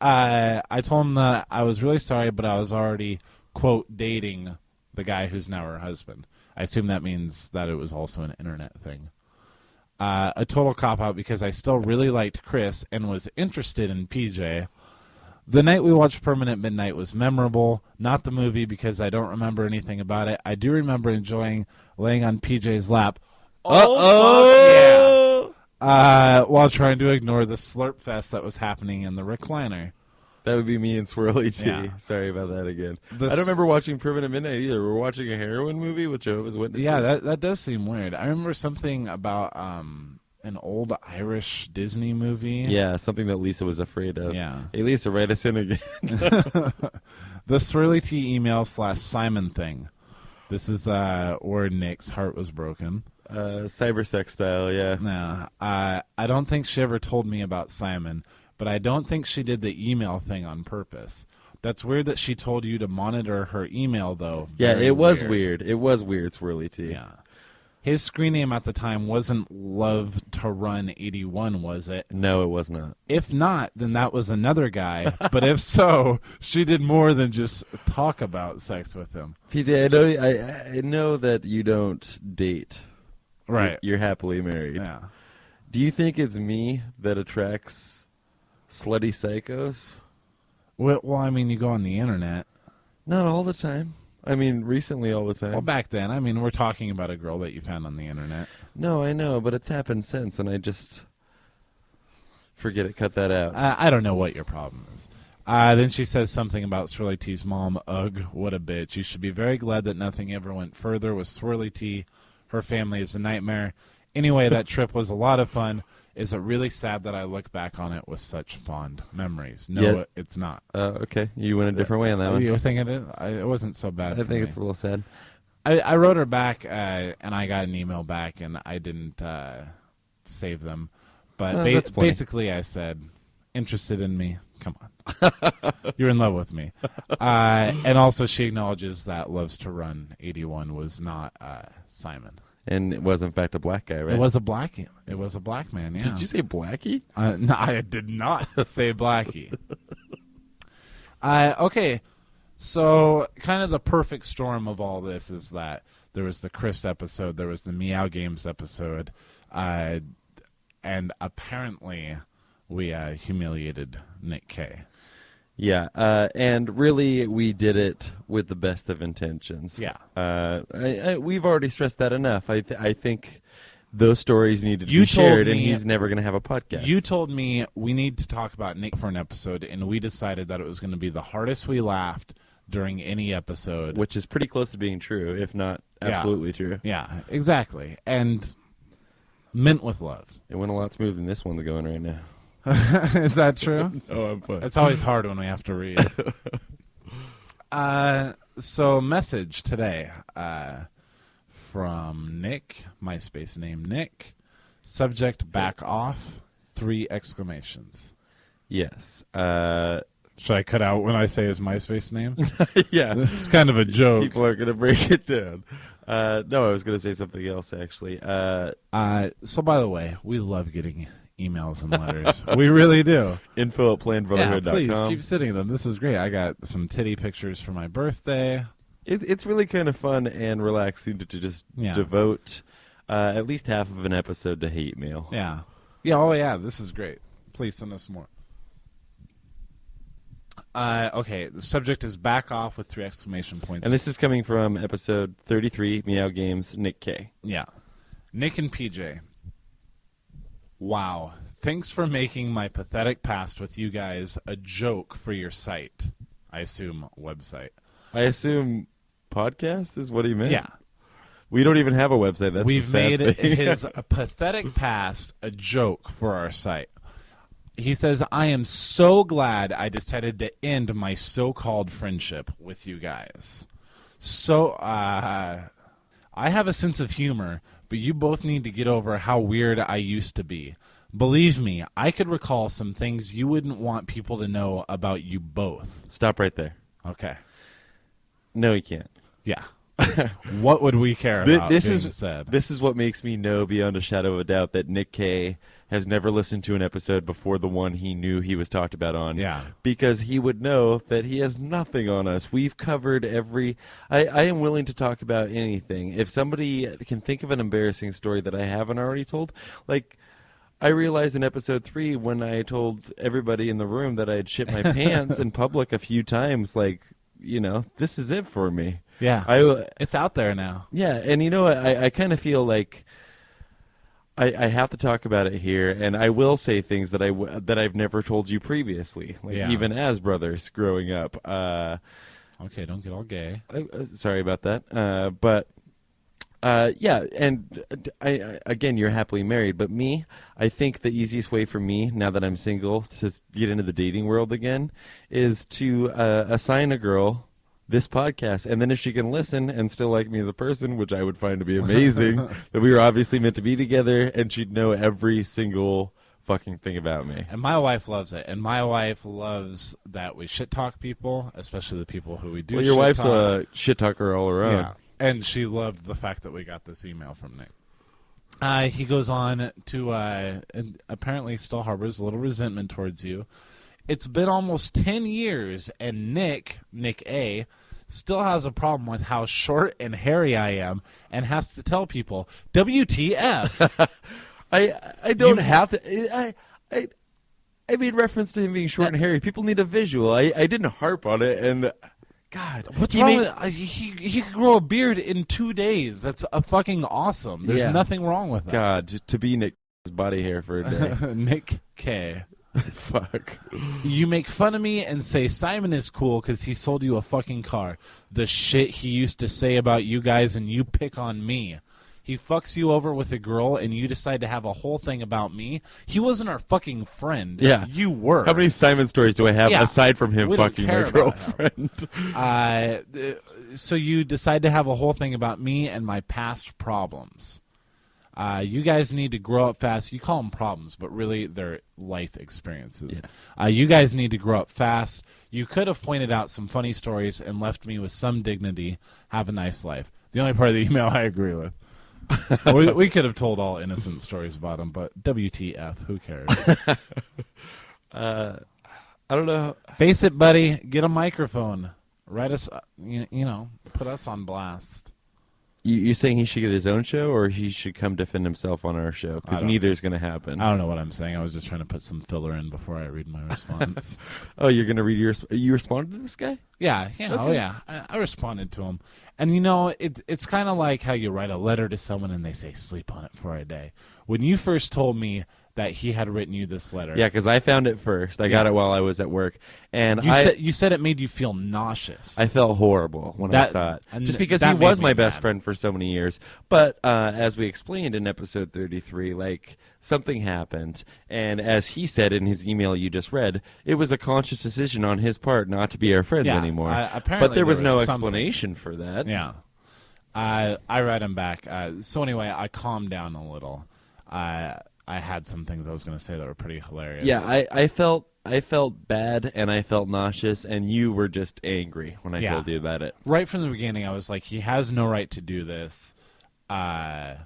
I told him that I was really sorry, but I was already, quote, dating the guy who's now her husband. I assume that means that it was also an internet thing. A total cop-out because I still really liked Chris and was interested in PJ. The night we watched Permanent Midnight was memorable, not the movie because I don't remember anything about it. I do remember enjoying laying on PJ's lap. Oh, yeah. While trying to ignore the slurp fest that was happening in the recliner. That would be me and Swirly T. Yeah. Sorry about that again. I don't remember watching Permanent Midnight either. We're watching a heroin movie with Jehovah's Witnesses. Yeah, that does seem weird. I remember something about an old Irish Disney movie. Yeah, something that Lisa was afraid of. Yeah. Hey, Lisa, write us in again. The Swirly T email /Simon thing. This is where Nick's heart was broken. Cybersex style, yeah. No, I don't think she ever told me about Simon, but I don't think she did the email thing on purpose. That's weird that she told you to monitor her email, though. Yeah, Very it was weird. It was weird, Swirly T. Yeah. His screen name at the time wasn't Love to Run 81, was it? No, it was not. If not, then that was another guy. But if so, she did more than just talk about sex with him. PJ, I know that you don't date. Right. You're happily married. Yeah. Do you think it's me that attracts slutty psychos? Well, I mean, you go on the internet. Not all the time. I mean, recently all the time. Well, back then, I mean, we're talking about a girl that you found on the internet. No, I know, but it's happened since, and I just forget it. Cut that out. I don't know what your problem is. Then she says something about Swirly T's mom. Ugh, what a bitch. You should be very glad that nothing ever went further with Swirly T. Her family is a nightmare. Anyway, that trip was a lot of fun. Is it really sad that I look back on it with such fond memories? No, Yeah. It's not. Okay, you went a different way on that one. You think it wasn't so bad. I think it's a little sad. I wrote her back, and I got an email back, and I didn't save them. But That's plenty. basically, I said, interested in me? Come on. You're in love with me. And also, she acknowledges that Loves to Run 81 was not Simon. And it was, in fact, a black guy, right? It was a black man, yeah. Did you say Blackie? No, I did not say Blackie. Okay, so kind of the perfect storm of all this is that there was the Chris episode, there was the Meow Games episode, and apparently we humiliated Nick K. Yeah, and really, we did it with the best of intentions. Yeah. We've already stressed that enough. I think those stories needed to You be shared, told and me- he's never going to have a podcast. You told me we need to talk about Nick for an episode, and we decided that it was going to be the hardest we laughed during any episode. Which is pretty close to being true, if not absolutely true. Yeah, exactly. And meant with love. It went a lot smoother than this one's going right now. Is that true? Oh, I'm fine. It's always hard when we have to read. So message today from Nick, MySpace name Nick. Subject back off, 3 exclamations. Yes. Should I cut out when I say his MySpace name? Yeah. It's kind of a joke. People are going to break it down. No, I was going to say something else, actually. So, by the way, we love getting emails and letters. We really do. info@planbrotherhood.com. Yeah, please keep sending them. This is great. I got some titty pictures for my birthday. It's really kind of fun and relaxing to just devote at least half of an episode to hate mail. Yeah. Yeah, oh yeah, this is great. Please send us more. Okay, the subject is back off with 3 exclamation points. And this is coming from episode 33, Meow Games, Nick K. Yeah. Nick and PJ. Wow. Thanks for making my pathetic past with you guys a joke for your site. I assume website. I assume podcast is what he meant? Yeah. We don't even have a website. That's We've the sad made thing. his pathetic past a joke for our site. He says, I am so glad I decided to end my so-called friendship with you guys. So, I have a sense of humor, but you both need to get over how weird I used to be. Believe me, I could recall some things you wouldn't want people to know about you both. Stop right there. Okay. No, he can't. Yeah. What would we care about This being is said? This is what makes me know beyond a shadow of a doubt that Nick K has never listened to an episode before the one he knew he was talked about on. Yeah. Because he would know that he has nothing on us. We've covered every... I am willing to talk about anything. If somebody can think of an embarrassing story that I haven't already told, like... I realized in episode 3 when I told everybody in the room that I had shit my pants in public a few times, like, you know, this is it for me. Yeah. It's out there now. Yeah, and you know what? I kind of feel like I have to talk about it here, and I will say things that I've never told you previously, like even as brothers growing up. Okay, don't get all gay. Sorry about that. But yeah, and again, you're happily married, but me, I think the easiest way for me, now that I'm single, to get into the dating world again, is to assign a girl this podcast, and then if she can listen and still like me as a person, which I would find to be amazing, that we were obviously meant to be together, and she'd know every single fucking thing about me. And my wife loves it, and my wife loves that we shit talk people, especially the people who we do. Well, your wife's talk. a shit talker all around. Yeah. And she loved the fact that we got this email from Nick. He goes on to and apparently still harbors a little resentment towards you. It's been almost 10 years, and Nick A, still has a problem with how short and hairy I am and has to tell people, WTF. I don't have to... I made reference to him being short and hairy. People need a visual. I didn't harp on it, and... God, what's wrong with he could grow a beard in 2 days. That's fucking awesome. There's nothing wrong with that. God, to be Nick's body hair for a day. Nick K. Fuck. You make fun of me and say Simon is cool because he sold you a fucking car. The shit he used to say about you guys, and you pick on me. He fucks you over with a girl, and you decide to have a whole thing about me. He wasn't our fucking friend. Yeah. You were. How many Simon stories do I have aside from him fucking my girlfriend? So you decide to have a whole thing about me and my past problems. You guys need to grow up fast. You call them problems, but really they're life experiences. Yeah. You guys need to grow up fast. You could have pointed out some funny stories and left me with some dignity. Have a nice life. The only part of the email I agree with. we could have told all innocent stories about him, but WTF, who cares? I don't know. Face it, buddy. Get a microphone. Write us, put us on blast. You're saying he should get his own show, or he should come defend himself on our show? Because neither is going to happen. I don't know what I'm saying. I was just trying to put some filler in before I read my response. Oh, you're going to read you responded to this guy? Yeah. Okay. Oh, yeah. I responded to him. And, it's kind of like how you write a letter to someone and they say, sleep on it for a day. When you first told me that he had written you this letter. Yeah, because I found it first. I got it while I was at work. And you said it made you feel nauseous. I felt horrible when I saw it. Just because he was my best friend for so many years. But as we explained in episode 33, like, something happened. And as he said in his email you just read, it was a conscious decision on his part not to be our friends anymore. Apparently but there was no explanation for that. Yeah. I read him back. So anyway, I calmed down a little. I had some things I was going to say that were pretty hilarious. Yeah, I felt I felt bad and I felt nauseous, and you were just angry when I told you about it. Right from the beginning, I was like, he has no right to do this. I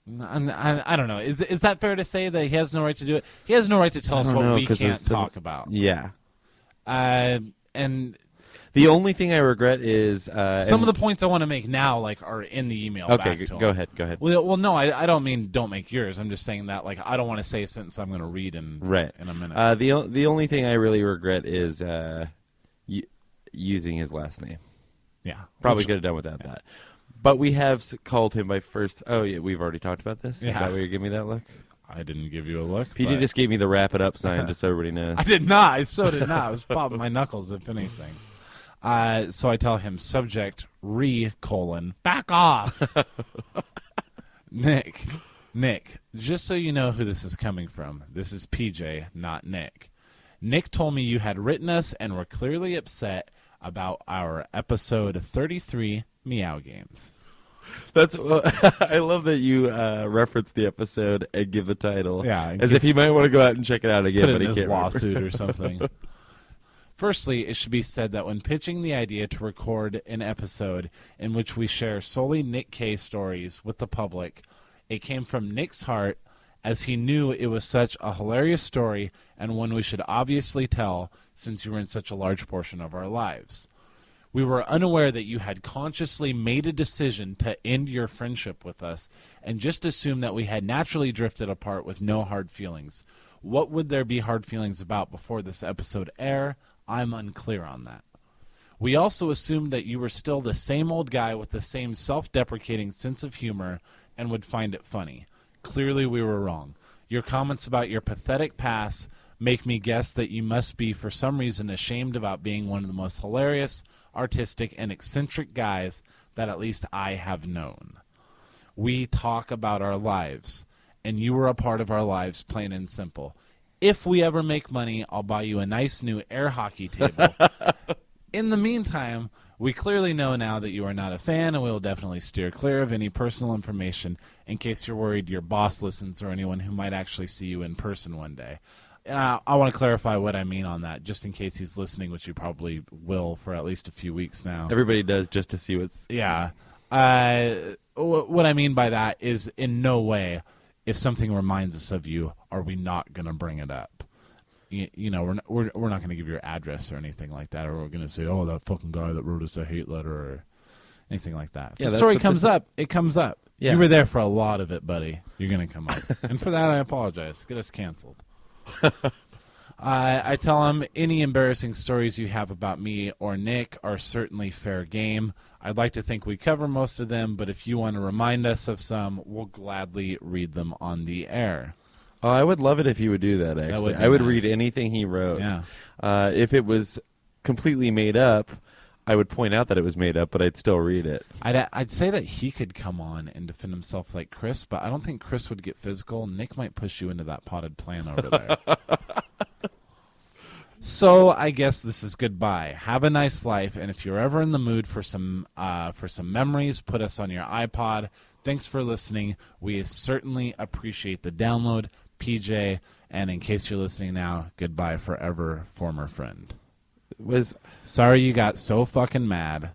don't know. Is that fair to say that he has no right to do it? He has no right to tell us what we can't talk about. Yeah. And the only thing I regret is some of the points I want to make now, like, are in the email. Okay, back to go him. ahead. Well, no, I don't mean don't make yours. I'm just saying that, like, I don't want to say a sentence I'm going to read in a minute. The only thing I really regret is using his last name. Yeah, probably could have done without that. But we have called him by first. Oh yeah, we've already talked about this. Yeah. Is that why you're giving me that look? I didn't give you a look. PJ just gave me the wrap it up sign, just so everybody knows. I did not. I so did not. I was popping my knuckles, if anything. So I tell him, subject, back off. Nick, just so you know who this is coming from, this is PJ, not Nick. Nick told me you had written us and were clearly upset about our episode 33 Meow Games. That's. I love that you reference the episode and give the title, as if he might want to go out and check it out again, but he can't. Lawsuit or something. Firstly, it should be said that when pitching the idea to record an episode in which we share solely Nick K stories with the public, it came from Nick's heart, as he knew it was such a hilarious story and one we should obviously tell since you were in such a large portion of our lives. We were unaware that you had consciously made a decision to end your friendship with us and just assumed that we had naturally drifted apart with no hard feelings. What would there be hard feelings about before this episode air? I'm unclear on that. We also assumed that you were still the same old guy with the same self-deprecating sense of humor and would find it funny. Clearly we were wrong. Your comments about your pathetic past make me guess that you must be, for some reason, ashamed about being one of the most hilarious, artistic, and eccentric guys that at least I have known. We talk about our lives, and you were a part of our lives, plain and simple. If we ever make money, I'll buy you a nice new air hockey table. In the meantime, we clearly know now that you are not a fan, and we will definitely steer clear of any personal information in case you're worried your boss listens or anyone who might actually see you in person one day. I want to clarify what I mean on that, just in case he's listening, which you probably will for at least a few weeks now. Everybody does, just to see what's... Yeah. What I mean by that is, in no way, if something reminds us of you, are we not going to bring it up. You know, we're not going to give your address or anything like that, or we're going to say, oh, that fucking guy that wrote us a hate letter or anything like that. If the story comes up, it comes up. Yeah. You were there for a lot of it, buddy. You're going to come up. And for that, I apologize. Get us canceled. I tell him any embarrassing stories you have about me or Nick are certainly fair game. I'd like to think we cover most of them, but if you want to remind us of some, we'll gladly read them on the air. Oh, I would love it if you would do that, actually. I would read anything he wrote. Yeah. If it was completely made up, I would point out that it was made up, but I'd still read it. I'd say that he could come on and defend himself like Chris, but I don't think Chris would get physical. Nick might push you into that potted plant over there. So I guess this is goodbye. Have a nice life, and if you're ever in the mood for some memories, put us on your iPod. Thanks for listening. We certainly appreciate the download, PJ. And in case you're listening now, goodbye forever, former friend. Sorry you got so fucking mad.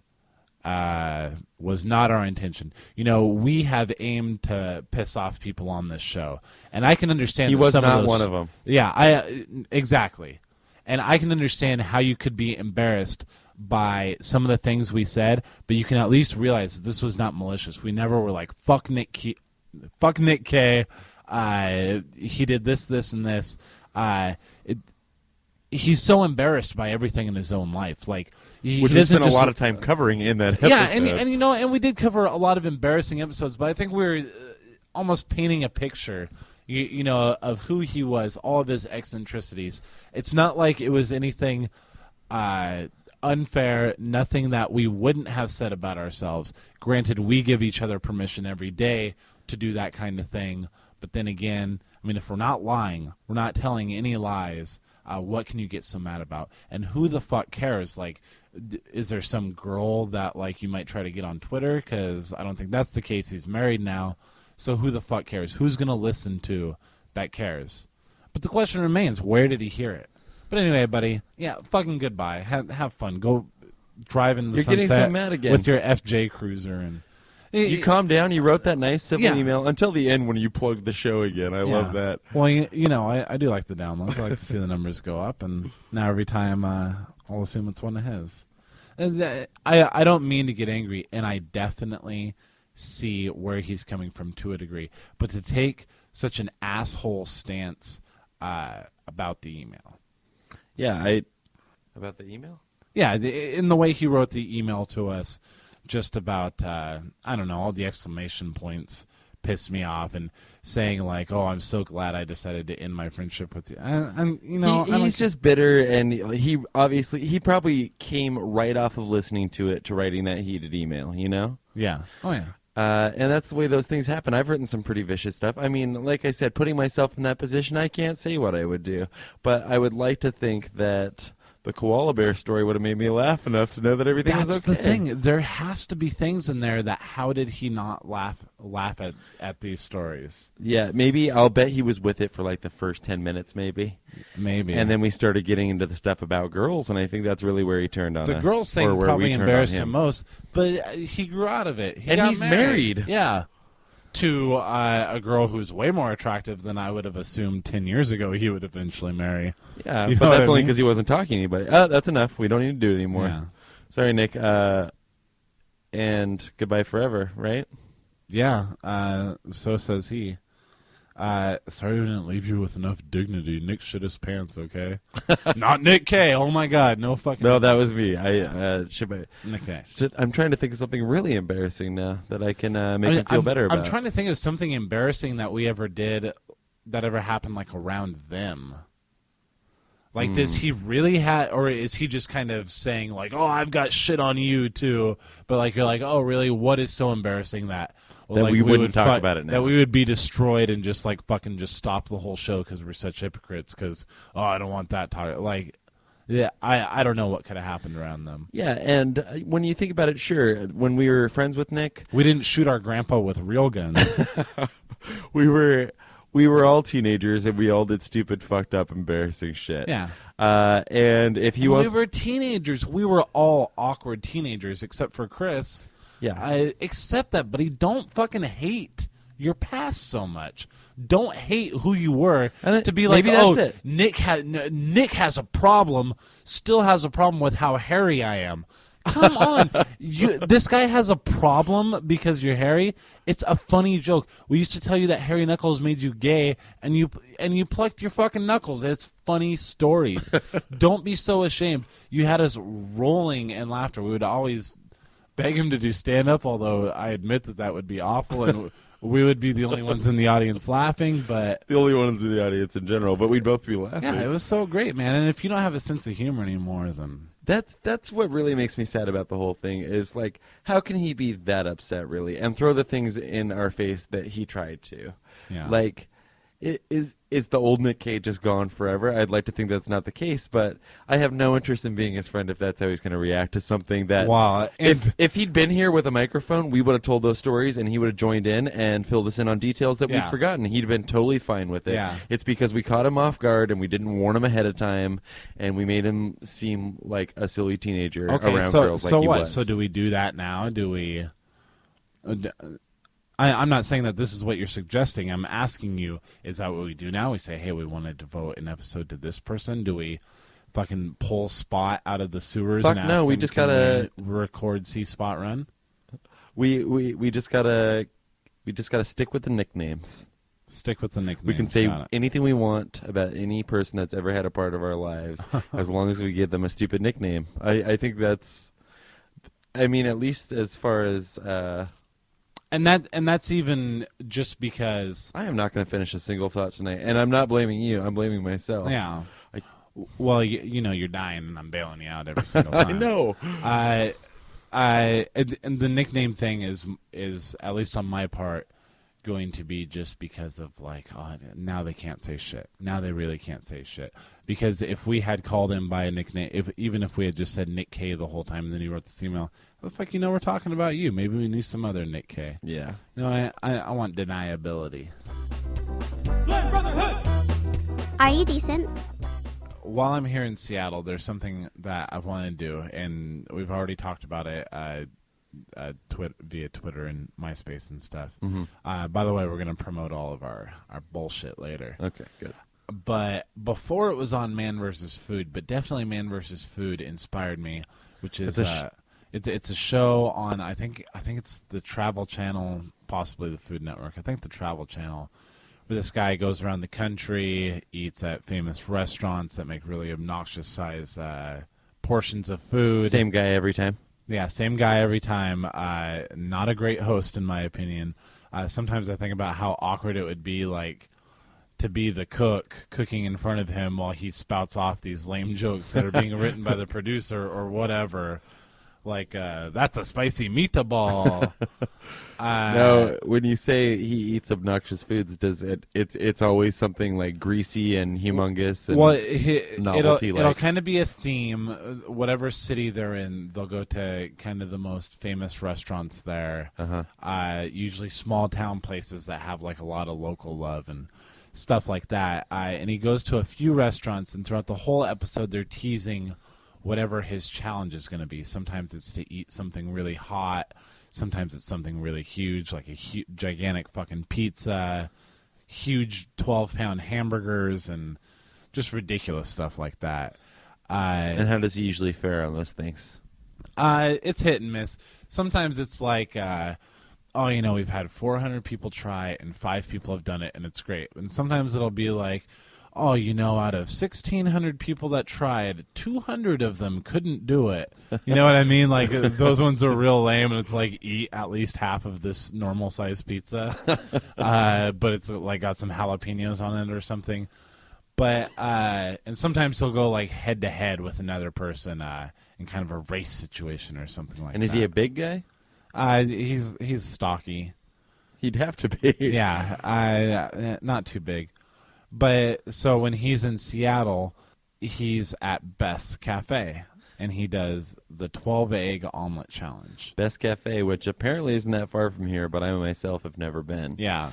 Was not our intention. You know, we have aimed to piss off people on this show, and I can understand. He was not one of them. Yeah, exactly. And I can understand how you could be embarrassed by some of the things we said, but you can at least realize that this was not malicious. We never were like, fuck Nick K. He did this, and this. He's so embarrassed by everything in his own life. Like, which we spent a lot of time covering in that episode. Yeah, and you know, and we did cover a lot of embarrassing episodes, but I think we're almost painting a picture, you know, of who he was, all of his eccentricities. It's not like it was anything unfair, nothing that we wouldn't have said about ourselves. Granted, we give each other permission every day to do that kind of thing, but then again, I mean, if we're not lying, we're not telling any lies, what can you get so mad about? And who the fuck cares? Like, is there some girl that, like, you might try to get on Twitter? Because I don't think that's the case. He's married now. So who the fuck cares? Who's going to listen to that cares? But the question remains, where did he hear it? But anyway, buddy, yeah, fucking goodbye. Have fun. Go drive in the You're sunset getting so mad again. with your FJ Cruiser. And you calm down. You wrote that nice civil Yeah. email until the end when you plugged the show again. I love that. Well, you know, I do like the downloads. I like to see the numbers go up, and now every time I'll assume it's one of his. And I don't mean to get angry, and I definitely see where he's coming from to a degree. But to take such an asshole stance about the email. Yeah, about the email? Yeah, in the way he wrote the email to us, just about, I don't know, all the exclamation points pissed me off, and saying like, "Oh, I'm so glad I decided to end my friendship with you." He's just bitter, and he probably came right off of listening to it to writing that heated email. You know? Yeah. Oh yeah. And that's the way those things happen. I've written some pretty vicious stuff. I mean, like I said, putting myself in that position, I can't say what I would do, but I would like to think that the koala bear story would have made me laugh enough to know that everything was okay. That's the thing. There has to be things in there that how did he not laugh at these stories? Yeah, maybe. I'll bet he was with it for like the first 10 minutes, maybe. Maybe. And then we started getting into the stuff about girls, and I think that's really where he turned on us. The girls thing probably embarrassed him most, but he grew out of it. He's married. Yeah. To a girl who's way more attractive than I would have assumed 10 years ago he would eventually marry. Yeah, you know but that's only mean? because he wasn't talking to anybody. That's enough. We don't need to do it anymore. Yeah. Sorry, Nick. And goodbye forever, right? Yeah, so says he. Sorry we didn't leave you with enough dignity. Nick shit his pants, okay? Not Nick K. Oh, my God. No fucking... No, that was me. Nick K. I'm trying to think of something really embarrassing now that I can make him feel better about. I'm trying to think of something embarrassing that we ever did that ever happened, like, around them. Like, does he really have... Or is he just kind of saying, like, oh, I've got shit on you, too. But, like, you're like, oh, really? What is so embarrassing that... That like, we wouldn't talk about it now. That we would be destroyed and just like fucking just stop the whole show because we're such hypocrites. Because I don't want that talk. Like, yeah, I don't know what could have happened around them. Yeah, and when you think about it, sure. When we were friends with Nick, we didn't shoot our grandpa with real guns. we were all teenagers and we all did stupid, fucked up, embarrassing shit. Yeah. And if he wants, we were teenagers. We were all awkward teenagers except for Chris. Yeah. I accept that, buddy. Don't fucking hate your past so much. Don't hate who you were to be like, oh, it. Nick has a problem, still has a problem with how hairy I am. Come on. This guy has a problem because you're hairy. It's a funny joke. We used to tell you that hairy knuckles made you gay, and you plucked your fucking knuckles. It's funny stories. Don't be so ashamed. You had us rolling in laughter. We would always beg him to do stand-up, although I admit that would be awful, and we would be the only ones in the audience laughing, but... The only ones in the audience in general, but we'd both be laughing. Yeah, it was so great, man, and if you don't have a sense of humor anymore, then... That's what really makes me sad about the whole thing, is, like, how can he be that upset, really, and throw the things in our face that he tried to? Yeah. Like, is the old Nick Cage just gone forever? I'd like to think that's not the case, but I have no interest in being his friend if that's how he's going to react to something that... Wow. If he'd been here with a microphone, we would have told those stories, and he would have joined in and filled us in on details that we'd forgotten. He'd been totally fine with it. Yeah. It's because we caught him off guard, and we didn't warn him ahead of time, and we made him seem like a silly teenager around girls like he was. So do we do that now? Do we... I'm not saying that this is what you're suggesting. I'm asking you, is that what we do now? We say, hey, we want to devote an episode to this person. Do we fucking pull Spot out of the sewers and ask no, we him, just can gotta we record See Spot run? We just gotta stick with the nicknames. Stick with the nicknames. We can say anything we want about any person that's ever had a part of our lives, as long as we give them a stupid nickname. I think that's, I mean, at least as far as... And that's even just because... I am not going to finish a single thought tonight, and I'm not blaming you. I'm blaming myself. Yeah. Well, you know, you're dying, and I'm bailing you out every single time. I know. And the nickname thing is at least on my part going to be just because of like, oh, now they can't say shit. Now they really can't say shit. Because if we had called him by a nickname, even if we had just said Nick K the whole time, and then he wrote this email, how the fuck we're talking about you? Maybe we knew some other Nick K. Yeah. You know, I want deniability. Are you decent? while I'm here in Seattle, there's something that I want to do, and we've already talked about it via Twitter and MySpace and stuff. By the way, we're going to promote all of our bullshit later. Okay, good. But before it was on Man vs. Food, but definitely Man vs. Food inspired me, which is it's a show on I think it's the Travel Channel, possibly the Food Network. I think the Travel Channel, where this guy goes around the country, eats at famous restaurants that make really obnoxious size portions of food. Same guy every time. Yeah, same guy every time. Not a great host, in my opinion. Sometimes I think about how awkward it would be, like, to be the cook cooking in front of him while he spouts off these lame jokes that are being written by the producer or whatever. Like, that's a spicy meatball. No, when you say he eats obnoxious foods, does it's always something like greasy and humongous and novelty? It'll kind of be a theme. Whatever city they're in, they'll go to kind of the most famous restaurants there. Usually small town places that have like a lot of local love and stuff like that. And he goes to a few restaurants, and throughout the whole episode, they're teasing whatever his challenge is going to be. Sometimes it's to eat something really hot. Sometimes it's something really huge, like a gigantic fucking pizza, huge 12-pound hamburgers, and just ridiculous stuff like that. And how does he usually fare on those things? It's hit and miss. Sometimes it's like, we've had 400 people try it, and 5 people have done it, and it's great. And sometimes it'll be like, out of 1,600 people that tried, 200 of them couldn't do it. You know what I mean? Like, those ones are real lame, and it's like, eat at least half of this normal-sized pizza. But it's, like, got some jalapenos on it or something. But, and sometimes he'll go, like, head-to-head with another person in kind of a race situation or something like that. And is he a big guy? He's stocky. He'd have to be. Yeah, not too big. But so when he's in Seattle, he's at Best Cafe, and he does the 12-egg omelet challenge. Best Cafe, which apparently isn't that far from here, but I myself have never been. Yeah.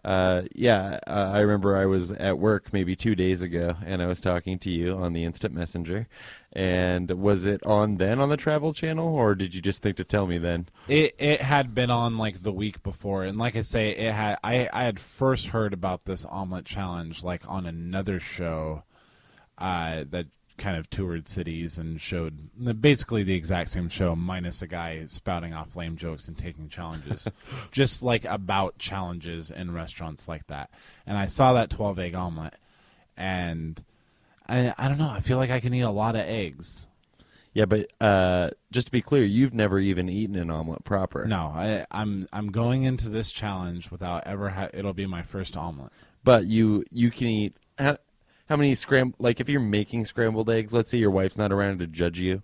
I remember I was at work maybe 2 days ago, and I was talking to you on the Instant Messenger. And was it on then on the Travel Channel, or did you just think to tell me then? It had been on like the week before, and like I say, I had first heard about this omelet challenge like on another show that kind of toured cities and showed basically the exact same show minus a guy spouting off lame jokes and taking challenges, just like about challenges in restaurants like that. And I saw that 12-egg omelet, and I don't know, I feel like I can eat a lot of eggs. Yeah, but just to be clear, you've never even eaten an omelet proper. No, I'm going into this challenge without ever it'll be my first omelet. But you can eat. How many like if you're making scrambled eggs, let's say your wife's not around to judge you,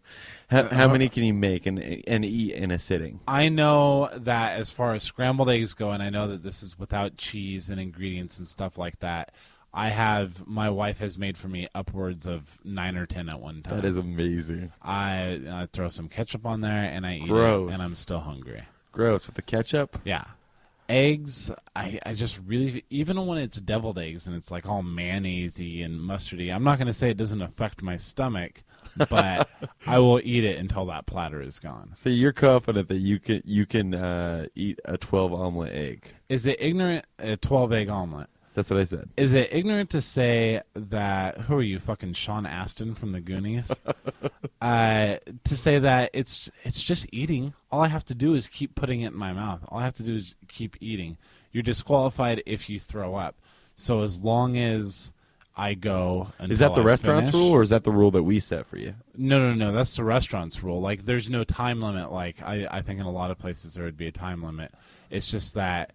how many can you make and eat in a sitting? I know that as far as scrambled eggs go, and I know that this is without cheese and ingredients and stuff like that, my wife has made for me upwards of 9 or 10 at one time. That is amazing. I throw some ketchup on there and I eat Gross. it, and I'm still hungry. Gross, with the ketchup? Yeah. Eggs, I just really, even when it's deviled eggs and it's like all mayonnaise-y and mustardy, I'm not going to say it doesn't affect my stomach, but I will eat it until that platter is gone. So you're confident that you can eat a 12 omelet egg? Is it ignorant, a 12-egg omelet? That's what I said. Is it ignorant to say that, who are you, fucking Sean Astin from the Goonies? To say that it's just eating. All I have to do is keep putting it in my mouth. All I have to do is keep eating. You're disqualified if you throw up. So as long as I go until Is that the I restaurant's finish, rule, or is that the rule that we set for you? No. That's the restaurant's rule. Like, there's no time limit. Like, I think in a lot of places there would be a time limit. It's just that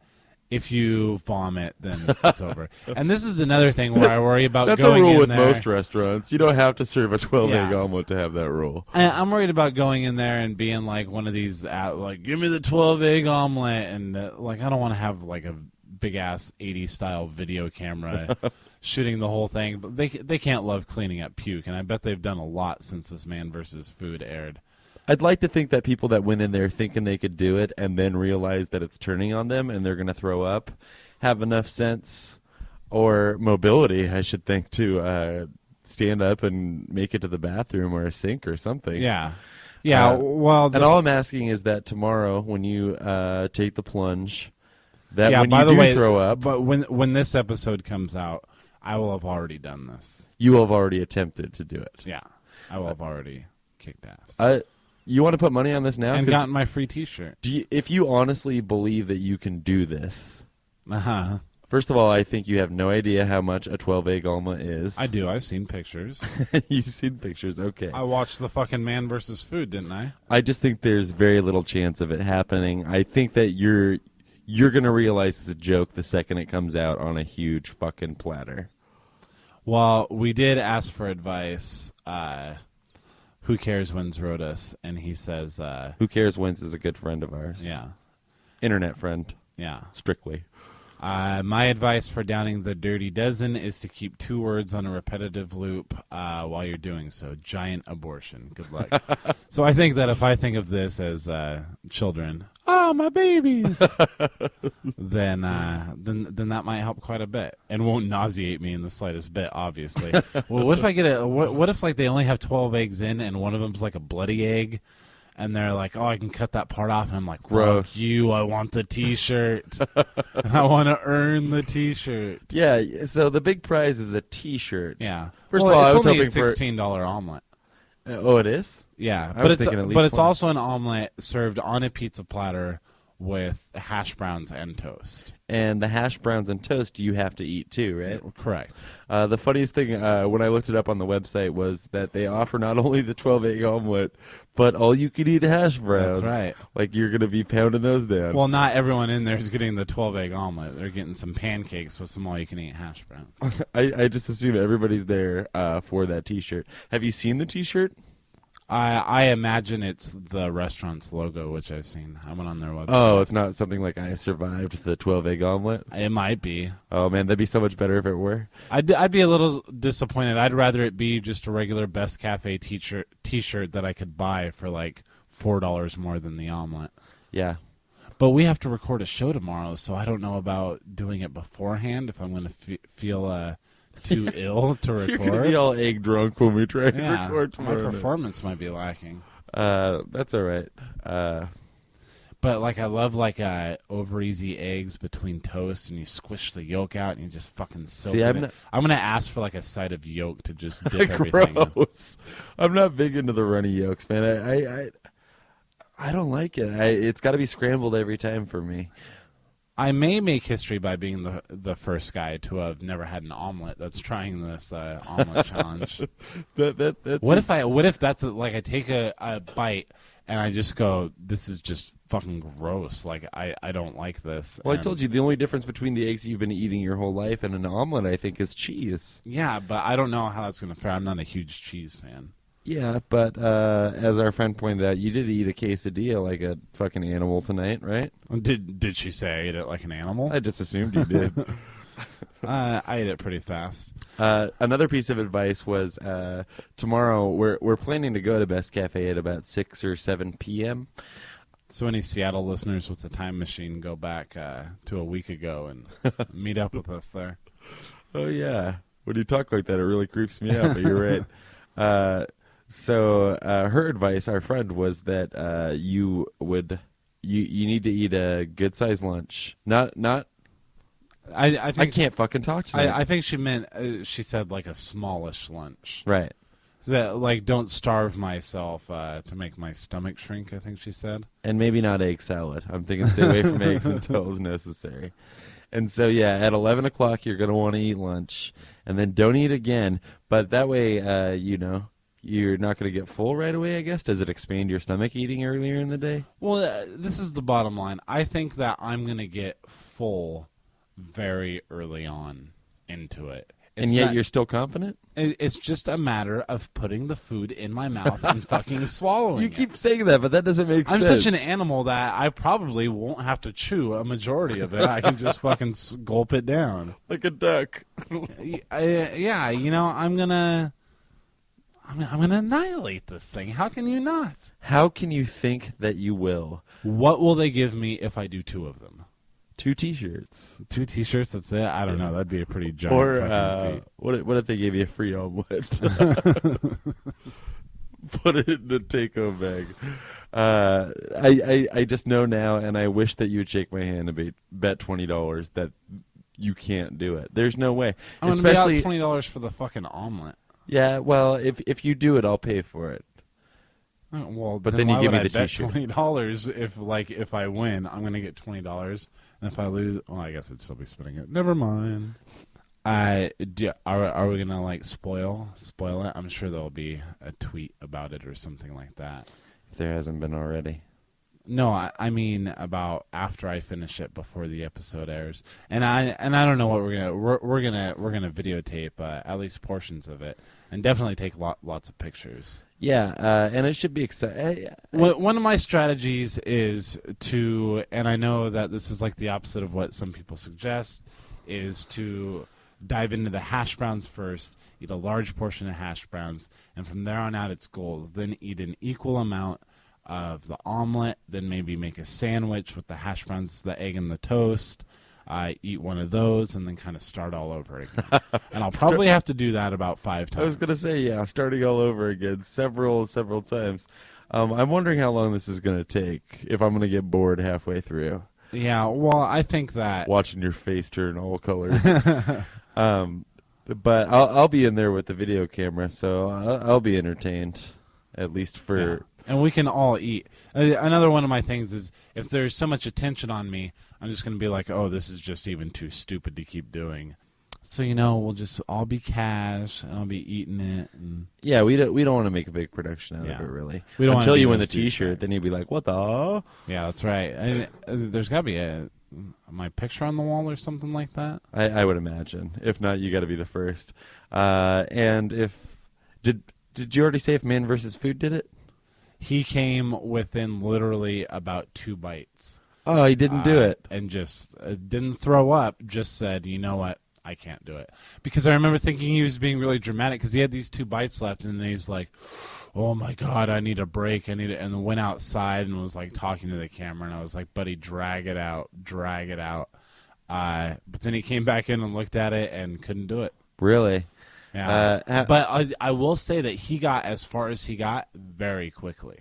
if you vomit, then it's over. And this is another thing where I worry about That's going in a rule with there. most restaurants. You don't have to serve a 12-egg Yeah. omelet to have that rule. I'm worried about going in there and being like one of these, like, give me the 12-egg omelet. And, like, I don't want to have, like, a big-ass 80s-style video camera shooting the whole thing. But they can't love cleaning up puke, and I bet they've done a lot since this Man vs. Food aired. I'd like to think that people that went in there thinking they could do it and then realize that it's turning on them and they're going to throw up have enough sense or mobility, I should think, to stand up and make it to the bathroom or a sink or something. Yeah. Yeah, well... And all I'm asking is that tomorrow, when you take the plunge, that yeah, when by you the do way, throw up... But when this episode comes out, I will have already done this. You will have already attempted to do it. Yeah, I will have already kicked ass. You want to put money on this now? And gotten my free T-shirt. If you honestly believe that you can do this... Uh-huh. First of all, I think you have no idea how much a 12-egg omelet is. I do. I've seen pictures. You've seen pictures, okay. I watched the fucking Man vs. Food, didn't I? I just think there's very little chance of it happening. I think that you're going to realize it's a joke the second it comes out on a huge fucking platter. Well, we did ask for advice. Who Cares Wins wrote us, and he says... Who Cares Wins is a good friend of ours. Yeah. Internet friend. Yeah. Strictly. My advice for downing the dirty dozen is to keep 2 words on a repetitive loop while you're doing so. Giant abortion. Good luck. So I think that if I think of this as children, my babies, then that might help quite a bit and won't nauseate me in the slightest bit. Obviously. Well, what if I get what if like they only have 12 eggs in and one of them's like a bloody egg? And they're like, I can cut that part off. And I'm like, gross. Fuck you, I want the T-shirt. I want to earn the T-shirt. Yeah, so the big prize is a T-shirt. Yeah. First of all, I was only hoping a $16 omelet. Oh, it is? Yeah, I was thinking at least it's 20. also an omelet served on a pizza platter with hash browns and toast. And the hash browns and toast you have to eat too, right? Yeah, correct. The funniest thing when I looked it up on the website was that they offer not only the 12-egg omelet, but all you can eat hash browns. That's right. Like you're going to be pounding those down. Well, not everyone in there is getting the 12-egg omelet. They're getting some pancakes with some all-you-can-eat hash browns. I just assume everybody's there for that T-shirt. Have you seen the T-shirt? I imagine it's the restaurant's logo, which I've seen. I went on their website. Oh, it's not something like I survived the 12-egg omelet? It might be. Oh, man, that'd be so much better if it were. I'd be a little disappointed. I'd rather it be just a regular Best Cafe T-shirt that I could buy for like $4 more than the omelet. Yeah. But we have to record a show tomorrow, so I don't know about doing it beforehand if I'm going to feel... too ill to record. You're going to be all egg drunk when we try to record tomorrow. My performance might be lacking. That's all right. But like I love like over easy eggs between toast, and you squish the yolk out, and you just fucking soak it. I'm going to ask for like a side of yolk to just dip everything in. Gross. I'm not big into the runny yolks, man. I don't like it. It's got to be scrambled every time for me. I may make history by being the first guy to have never had an omelet that's trying this omelet challenge. What if that's like I take a bite and I just go, this is just fucking gross. Like I don't like this. Well, I told you the only difference between the eggs you've been eating your whole life and an omelet, I think, is cheese. Yeah, but I don't know how that's going to fare. I'm not a huge cheese fan. Yeah, but as our friend pointed out, you did eat a quesadilla like a fucking animal tonight, right? Did she say I ate it like an animal? I just assumed you did. I ate it pretty fast. Another piece of advice was tomorrow we're planning to go to Best Cafe at about 6 or 7 p.m. So any Seattle listeners with a time machine, go back to a week ago and meet up with us there. Oh, yeah. When you talk like that, it really creeps me out, but you're right. So her advice, our friend, was that you need to eat a good sized lunch. Not. I can't fucking talk tonight. I think she meant she said like a smallish lunch. Right. So that like don't starve myself to make my stomach shrink. I think she said. And maybe not egg salad. I'm thinking stay away from eggs until it's necessary. And so yeah, at 11 o'clock you're gonna want to eat lunch, and then don't eat again. But that way, you're not going to get full right away, I guess? Does it expand your stomach eating earlier in the day? Well, this is the bottom line. I think that I'm going to get full very early on into it. And yet you're still confident? It's just a matter of putting the food in my mouth and fucking swallowing You keep saying that, but that doesn't make sense. I'm such an animal that I probably won't have to chew a majority of it. I can just fucking gulp it down. Like a duck. Yeah, I'm going to annihilate this thing. How can you not? How can you think that you will? What will they give me if I do 2 of them? 2 T-shirts. 2 T-shirts. That's it. I don't know. That'd be a pretty giant Or fucking feat. what if they gave you a free omelet? Put it in the take-home bag. I just know now, and I wish that you would shake my hand and bet $20 that you can't do it. There's no way. I'm going to be out $20 for the fucking omelet. Yeah, well, if you do it, I'll pay for it. Well, but then you give me the T-shirt. $20 if I win, I'm going to get $20, and if I lose, well, I guess I'd still be spending it. Never mind. Are we gonna like spoil it? I'm sure there'll be a tweet about it or something like that. If there hasn't been already. No, I mean about after I finish it before the episode airs, and I don't know what we're gonna videotape at least portions of it, and definitely take lots of pictures. Yeah, and it should be exciting. One of my strategies is to, and I know that this is like the opposite of what some people suggest, is to dive into the hash browns first, eat a large portion of hash browns, and from there on out it's goals. Then eat an equal amount of the omelet, then maybe make a sandwich with the hash browns, the egg, and the toast. Eat one of those, and then kind of start all over again. And I'll probably have to do that about 5 times. I was going to say, yeah, starting all over again several times. I'm wondering how long this is going to take, if I'm going to get bored halfway through. Yeah, well, I think that... Watching your face turn all colors. But I'll be in there with the video camera, so I'll be entertained, at least for... Yeah. And we can all eat. Another one of my things is if there's so much attention on me, I'm just going to be like, oh, this is just even too stupid to keep doing. So, we'll just all be cash, and I'll be eating it. And yeah, we don't want to make a big production out of it, really. We don't Until you win the T-shirt, then you'll be like, what the? Yeah, that's right. There's got to be my picture on the wall or something like that. I would imagine. If not, you got to be the first. And if did you already say if Man vs. Food did it? He came within literally about 2 bites. Oh, he didn't do it. And just didn't throw up, just said, you know what, I can't do it. Because I remember thinking he was being really dramatic because he had these 2 bites left, and then he's like, oh my God, I need a break. And then went outside and was like talking to the camera, and I was like, buddy, drag it out. But then he came back in and looked at it and couldn't do it. Really? Yeah. But I will say that he got as far as he got very quickly.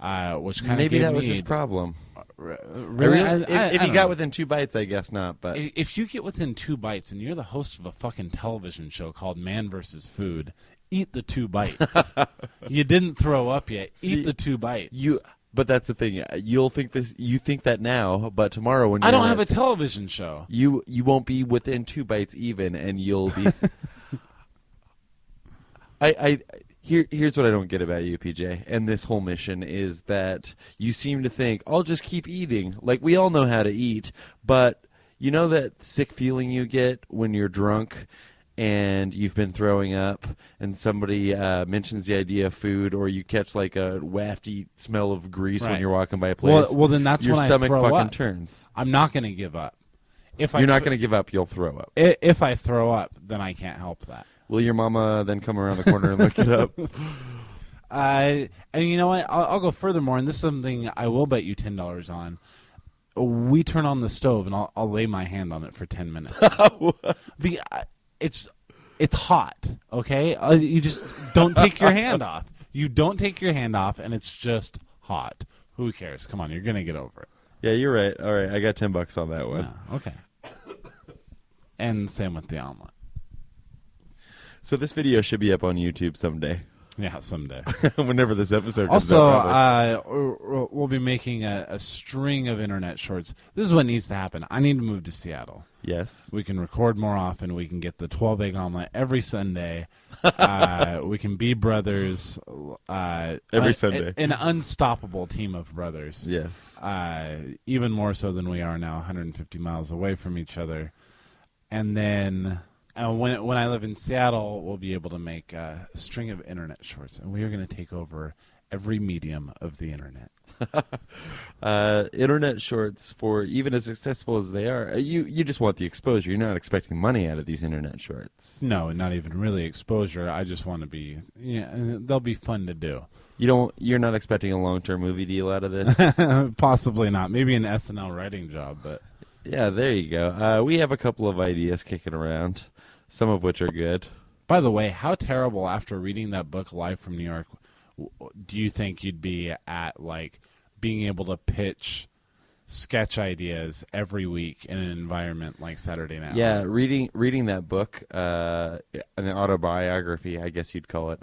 Which kind of maybe that was his problem. Really? If he got within 2 bites, I guess not. But if you get within 2 bites and you're the host of a fucking television show called Man vs. Food, eat the 2 bites. You didn't throw up yet. Eat the 2 bites. But that's the thing. You'll think this. You think that now, but tomorrow when I don't have a television show, you won't be within 2 bites even, and you'll be. Here's what I don't get about you, PJ, and this whole mission is that you seem to think, I'll just keep eating. Like, we all know how to eat, but you know that sick feeling you get when you're drunk and you've been throwing up and somebody mentions the idea of food, or you catch like a wafty smell of grease when you're walking by a place. Well, then that's your when stomach I throw fucking up. turns. I'm not going to give up. You're not going to give up, you'll throw up. If I throw up, then I can't help that. Will your mama then come around the corner and look it up? And you know what? I'll go furthermore, and this is something I will bet you $10 on. We turn on the stove, and I'll lay my hand on it for 10 minutes. It's hot, okay? You just don't take your hand off. You don't take your hand off, and it's just hot. Who cares? Come on, you're going to get over it. Yeah, you're right. All right, I got $10 on that one. Yeah, okay. And same with the omelet. So this video should be up on YouTube someday. Yeah, someday. Whenever this episode comes out. Also, we'll be making a string of internet shorts. This is what needs to happen. I need to move to Seattle. Yes. We can record more often. We can get the 12-egg omelet every Sunday. We can be brothers. Every Sunday. An unstoppable team of brothers. Yes. Even more so than we are now, 150 miles away from each other. And then... when I live in Seattle, we'll be able to make a string of internet shorts, and we are going to take over every medium of the internet. Internet shorts, for even as successful as they are, you just want the exposure. You're not expecting money out of these internet shorts. No, not even really exposure. I just want to be. Yeah, they'll be fun to do. You're not expecting a long-term movie deal out of this? Possibly not. Maybe an SNL writing job, but. Yeah, there you go. We have a couple of ideas kicking around, some of which are good. By the way, how terrible after reading that book Live from New York do you think you'd be at, like, being able to pitch sketch ideas every week in an environment like Saturday Night Live? Yeah, reading that book, an autobiography, I guess you'd call it.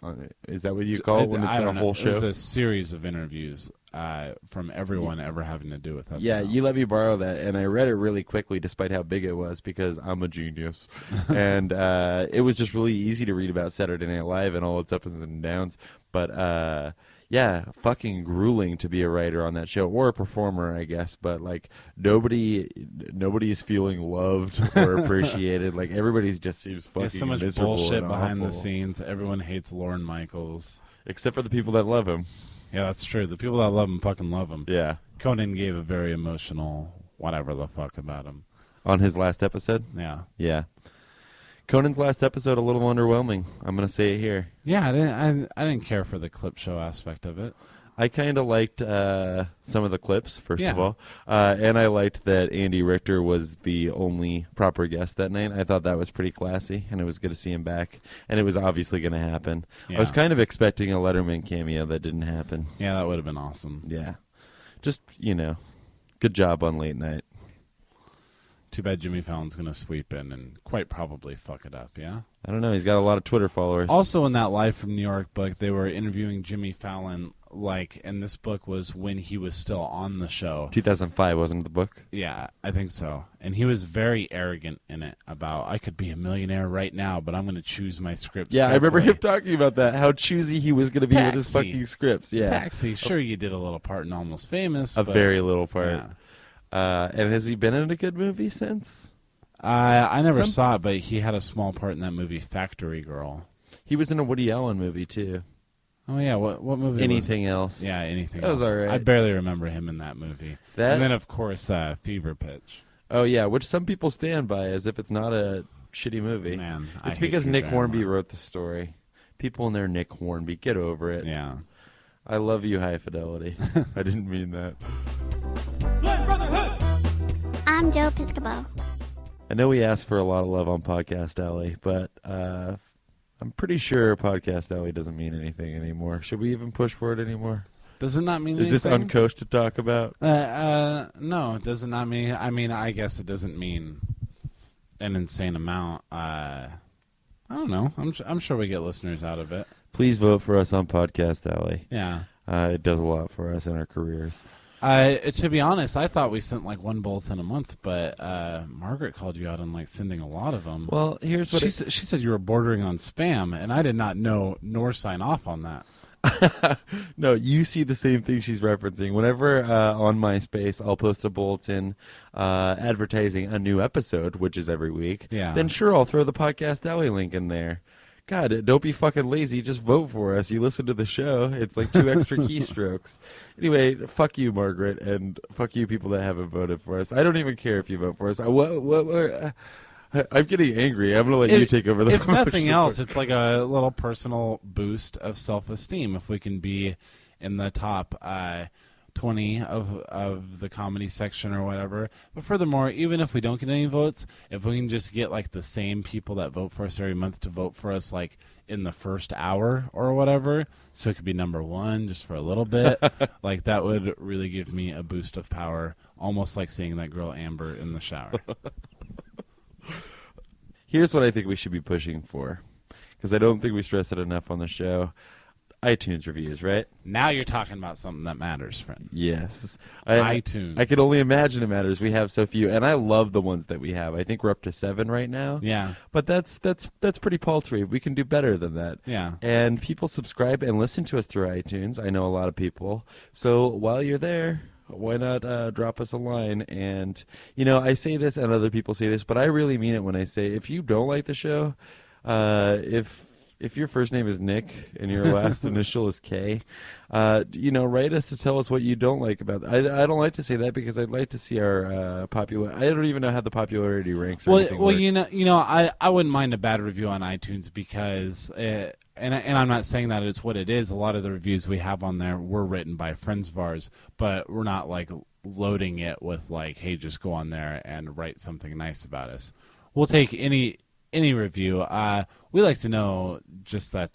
Is that what you call it when it's a whole show? It was a series of interviews from everyone ever having to do with us. Yeah, you let me borrow that, and I read it really quickly despite how big it was because I'm a genius. And it was just really easy to read about Saturday Night Live and all its ups and downs. But, yeah, fucking grueling to be a writer on that show, or a performer, I guess. But, like, nobody's feeling loved or appreciated. Like, everybody just seems fucking There's so much miserable bullshit and behind the awful. scenes. Everyone hates Lorne Michaels. Except for the people that love him. Yeah, that's true. The people that love him fucking love him. Yeah. Conan gave a very emotional whatever the fuck about him. On his last episode? Yeah. Yeah. Conan's last episode, a little underwhelming. I'm going to say it here. Yeah, I didn't care for the clip show aspect of it. I kind of liked some of the clips, first of Yeah. all. And I liked that Andy Richter was the only proper guest that night. I thought that was pretty classy, and it was good to see him back. And it was obviously going to happen. Yeah. I was kind of expecting a Letterman cameo that didn't happen. Yeah, that would have been awesome. Yeah. Just, good job on late night. Too bad Jimmy Fallon's going to sweep in and quite probably fuck it up, yeah? I don't know. He's got a lot of Twitter followers. Also in that Live from New York book, they were interviewing Jimmy Fallon, and this book was when he was still on the show. 2005 wasn't the book? Yeah, I think so. And he was very arrogant in it about, I could be a millionaire right now, but I'm going to choose my scripts Yeah, I remember him carefully. talking about that, how choosy he was going to be with his Taxi. fucking scripts. Yeah. Taxi, sure you did a little part in Almost Famous. A but, very little part. yeah. And has he been in a good movie since? I never saw it, but he had a small part in that movie, Factory Girl. He was in a Woody Allen movie, too. Oh, yeah, what movie Anything else? Yeah, anything That else. was all right. I barely remember him in that movie. And then, of course, Fever Pitch. Oh, yeah, which some people stand by as if it's not a shitty movie. Man, it's because Nick Hornby wrote the story. People in there, Nick Hornby. Get over it. Yeah. I love you, High Fidelity. I didn't mean that. I'm Joe Piscopo. I know we asked for a lot of love on Podcast Alley, but I'm pretty sure Podcast Alley doesn't mean anything anymore. Should we even push for it anymore? Does it not mean Is this anything? uncoached to talk about? No, does it not mean... I mean, I guess it doesn't mean an insane amount. I don't know. I'm sure we get listeners out of it. Please vote for us on Podcast Alley. Yeah. It does a lot for us in our careers. To be honest, I thought we sent like one bulletin a month, but Margaret called you out on like sending a lot of them. Well, here's what she said you were bordering on spam, and I did not know nor sign off on that. No, you see the same thing she's referencing. Whenever on MySpace I'll post a bulletin advertising a new episode, which is every week, Yeah. then sure, I'll throw the Podcast Alley link in there. God, don't be fucking lazy. Just vote for us. You listen to the show. It's like 2 extra keystrokes. Anyway, fuck you, Margaret, and fuck you people that haven't voted for us. I don't even care if you vote for us. I'm getting angry. I'm going to let you take over the If nothing promotion. else, it's like a little personal boost of self-esteem if we can be in the top 20 of the comedy section or whatever. But furthermore, even if we don't get any votes, if we can just get like the same people that vote for us every month to vote for us like in the first hour or whatever, so it could be number 1 just for a little bit, like that would really give me a boost of power, almost like seeing that girl Amber in the shower. Here's what I think we should be pushing for, because I don't think we stress it enough on the show. iTunes reviews, right? Now you're talking about something that matters, friend. Yes. iTunes. I can only imagine it matters. We have so few, and I love the ones that we have. I think we're up to 7 right now. Yeah. But that's pretty paltry. We can do better than that. Yeah. And people subscribe and listen to us through iTunes. I know a lot of people. So while you're there, why not drop us a line? And, I say this and other people say this, but I really mean it when I say if you don't like the show, if your first name is Nick and your last initial is K, write us to tell us what you don't like about it. I don't like to say that because I'd like to see our popular. I don't even know how the popularity ranks. Or anything work. I wouldn't mind a bad review on iTunes because, and I'm not saying that it's what it is. A lot of the reviews we have on there were written by friends of ours, but we're not like loading it with like, hey, just go on there and write something nice about us. We'll take any review. We like to know just that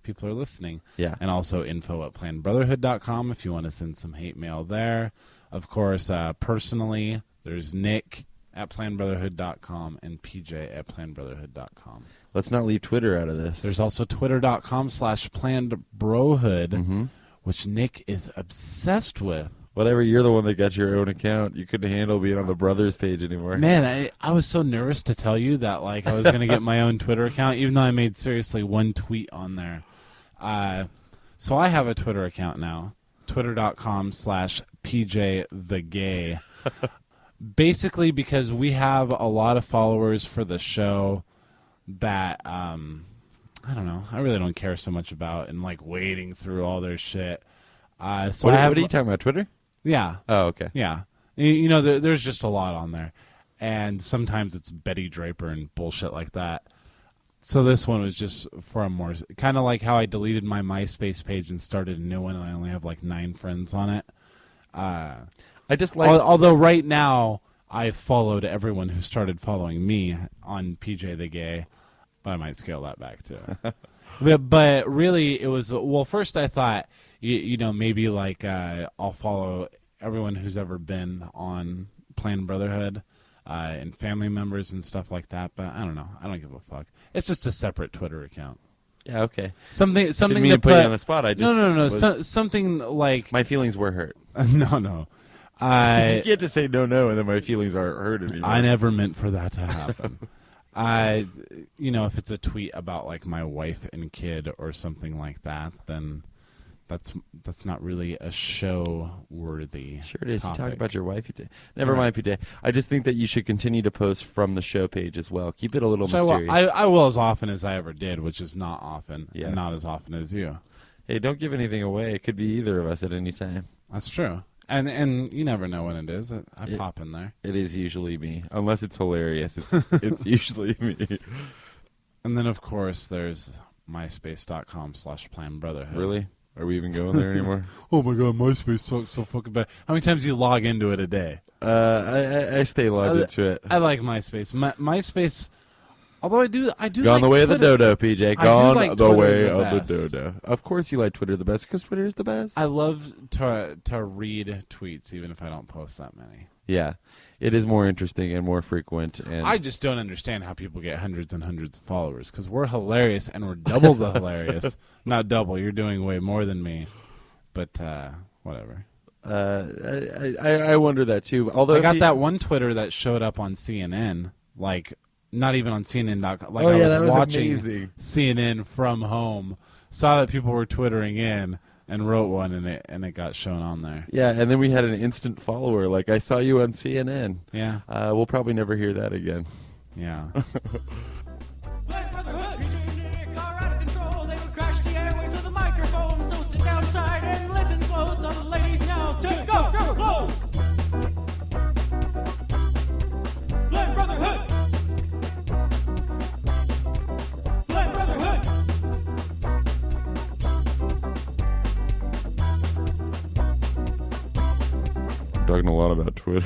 people are listening. Yeah. And also info@planbrotherhood.com if you want to send some hate mail there. Of course, personally, there's Nick at planbrotherhood.com and PJ at planbrotherhood.com. Let's not leave Twitter out of this. There's also twitter.com/planbrohood, which Nick is obsessed with. Whatever, you're the one that got your own account. You couldn't handle being on the Brothers page anymore. Man, I was so nervous to tell you that like I was going to get my own Twitter account, even though I made seriously one tweet on there. So I have a Twitter account now, twitter.com/PJTheGay. Basically because we have a lot of followers for the show that, I don't know, I really don't care so much about and like wading through all their shit. So what are you talking about, Twitter? Yeah. Oh, okay. Yeah. There's just a lot on there. And sometimes it's Betty Draper and bullshit like that. So this one was just for a more... kind of like how I deleted my MySpace page and started a new one, and I only have like 9 friends on it. I just like... Although right now, I followed everyone who started following me on PJ the Gay. But I might scale that back, too. But really, it was... Well, first I thought... maybe like I'll follow everyone who's ever been on Planned Brotherhood and family members and stuff like that. But I don't know. I don't give a fuck. It's just a separate Twitter account. Yeah, okay. Something didn't mean to put you on the spot. I just no. Something like my feelings were hurt. No. You can't just say no, and then my feelings aren't hurt anymore. I never meant for that to happen. If it's a tweet about like my wife and kid or something like that, then. That's not really a show-worthy Sure it is. topic. You talk about your wife. You did. Never mind, PJ. I just think that you should continue to post from the show page as well. Keep it a little mysterious. I will as often as I ever did, which is not often. Yeah. And not as often as you. Hey, don't give anything away. It could be either of us at any time. That's true. And you never know when it is. I pop in there. It is usually me. Unless it's hilarious. It's usually me. And then, of course, there's myspace.com/planbrotherhood. Really? Are we even going there anymore? Oh my god, MySpace sucks so fucking bad. How many times do you log into it a day? I stay logged into it. I like MySpace. MySpace, although I do Gone like the way Twitter. of the dodo, PJ. I Gone do like the Twitter way the of the best. dodo. Of course you like Twitter the best, because Twitter is the best. I love to read tweets, even if I don't post that many. Yeah. It is more interesting and more frequent. And I just don't understand how people get hundreds and hundreds of followers, because we're hilarious, and we're double the hilarious. Not double. You're doing way more than me. But whatever. I wonder that too. Although I got that one Twitter that showed up on CNN, like not even on CNN.com. Like Oh, I yeah, was that was watching amazing. CNN from home, saw that people were twittering in, and wrote one, and it got shown on there. Yeah, and then we had an instant follower. Like, I saw you on CNN. Yeah. We'll probably never hear that again. Yeah. Brotherhood, Nick are out of control. They would crash the airwaves with a microphone. So sit down tight and listen close. All the ladies now take off your clothes. Blend Brotherhood. Blend Brotherhood. Talking a lot about Twitter.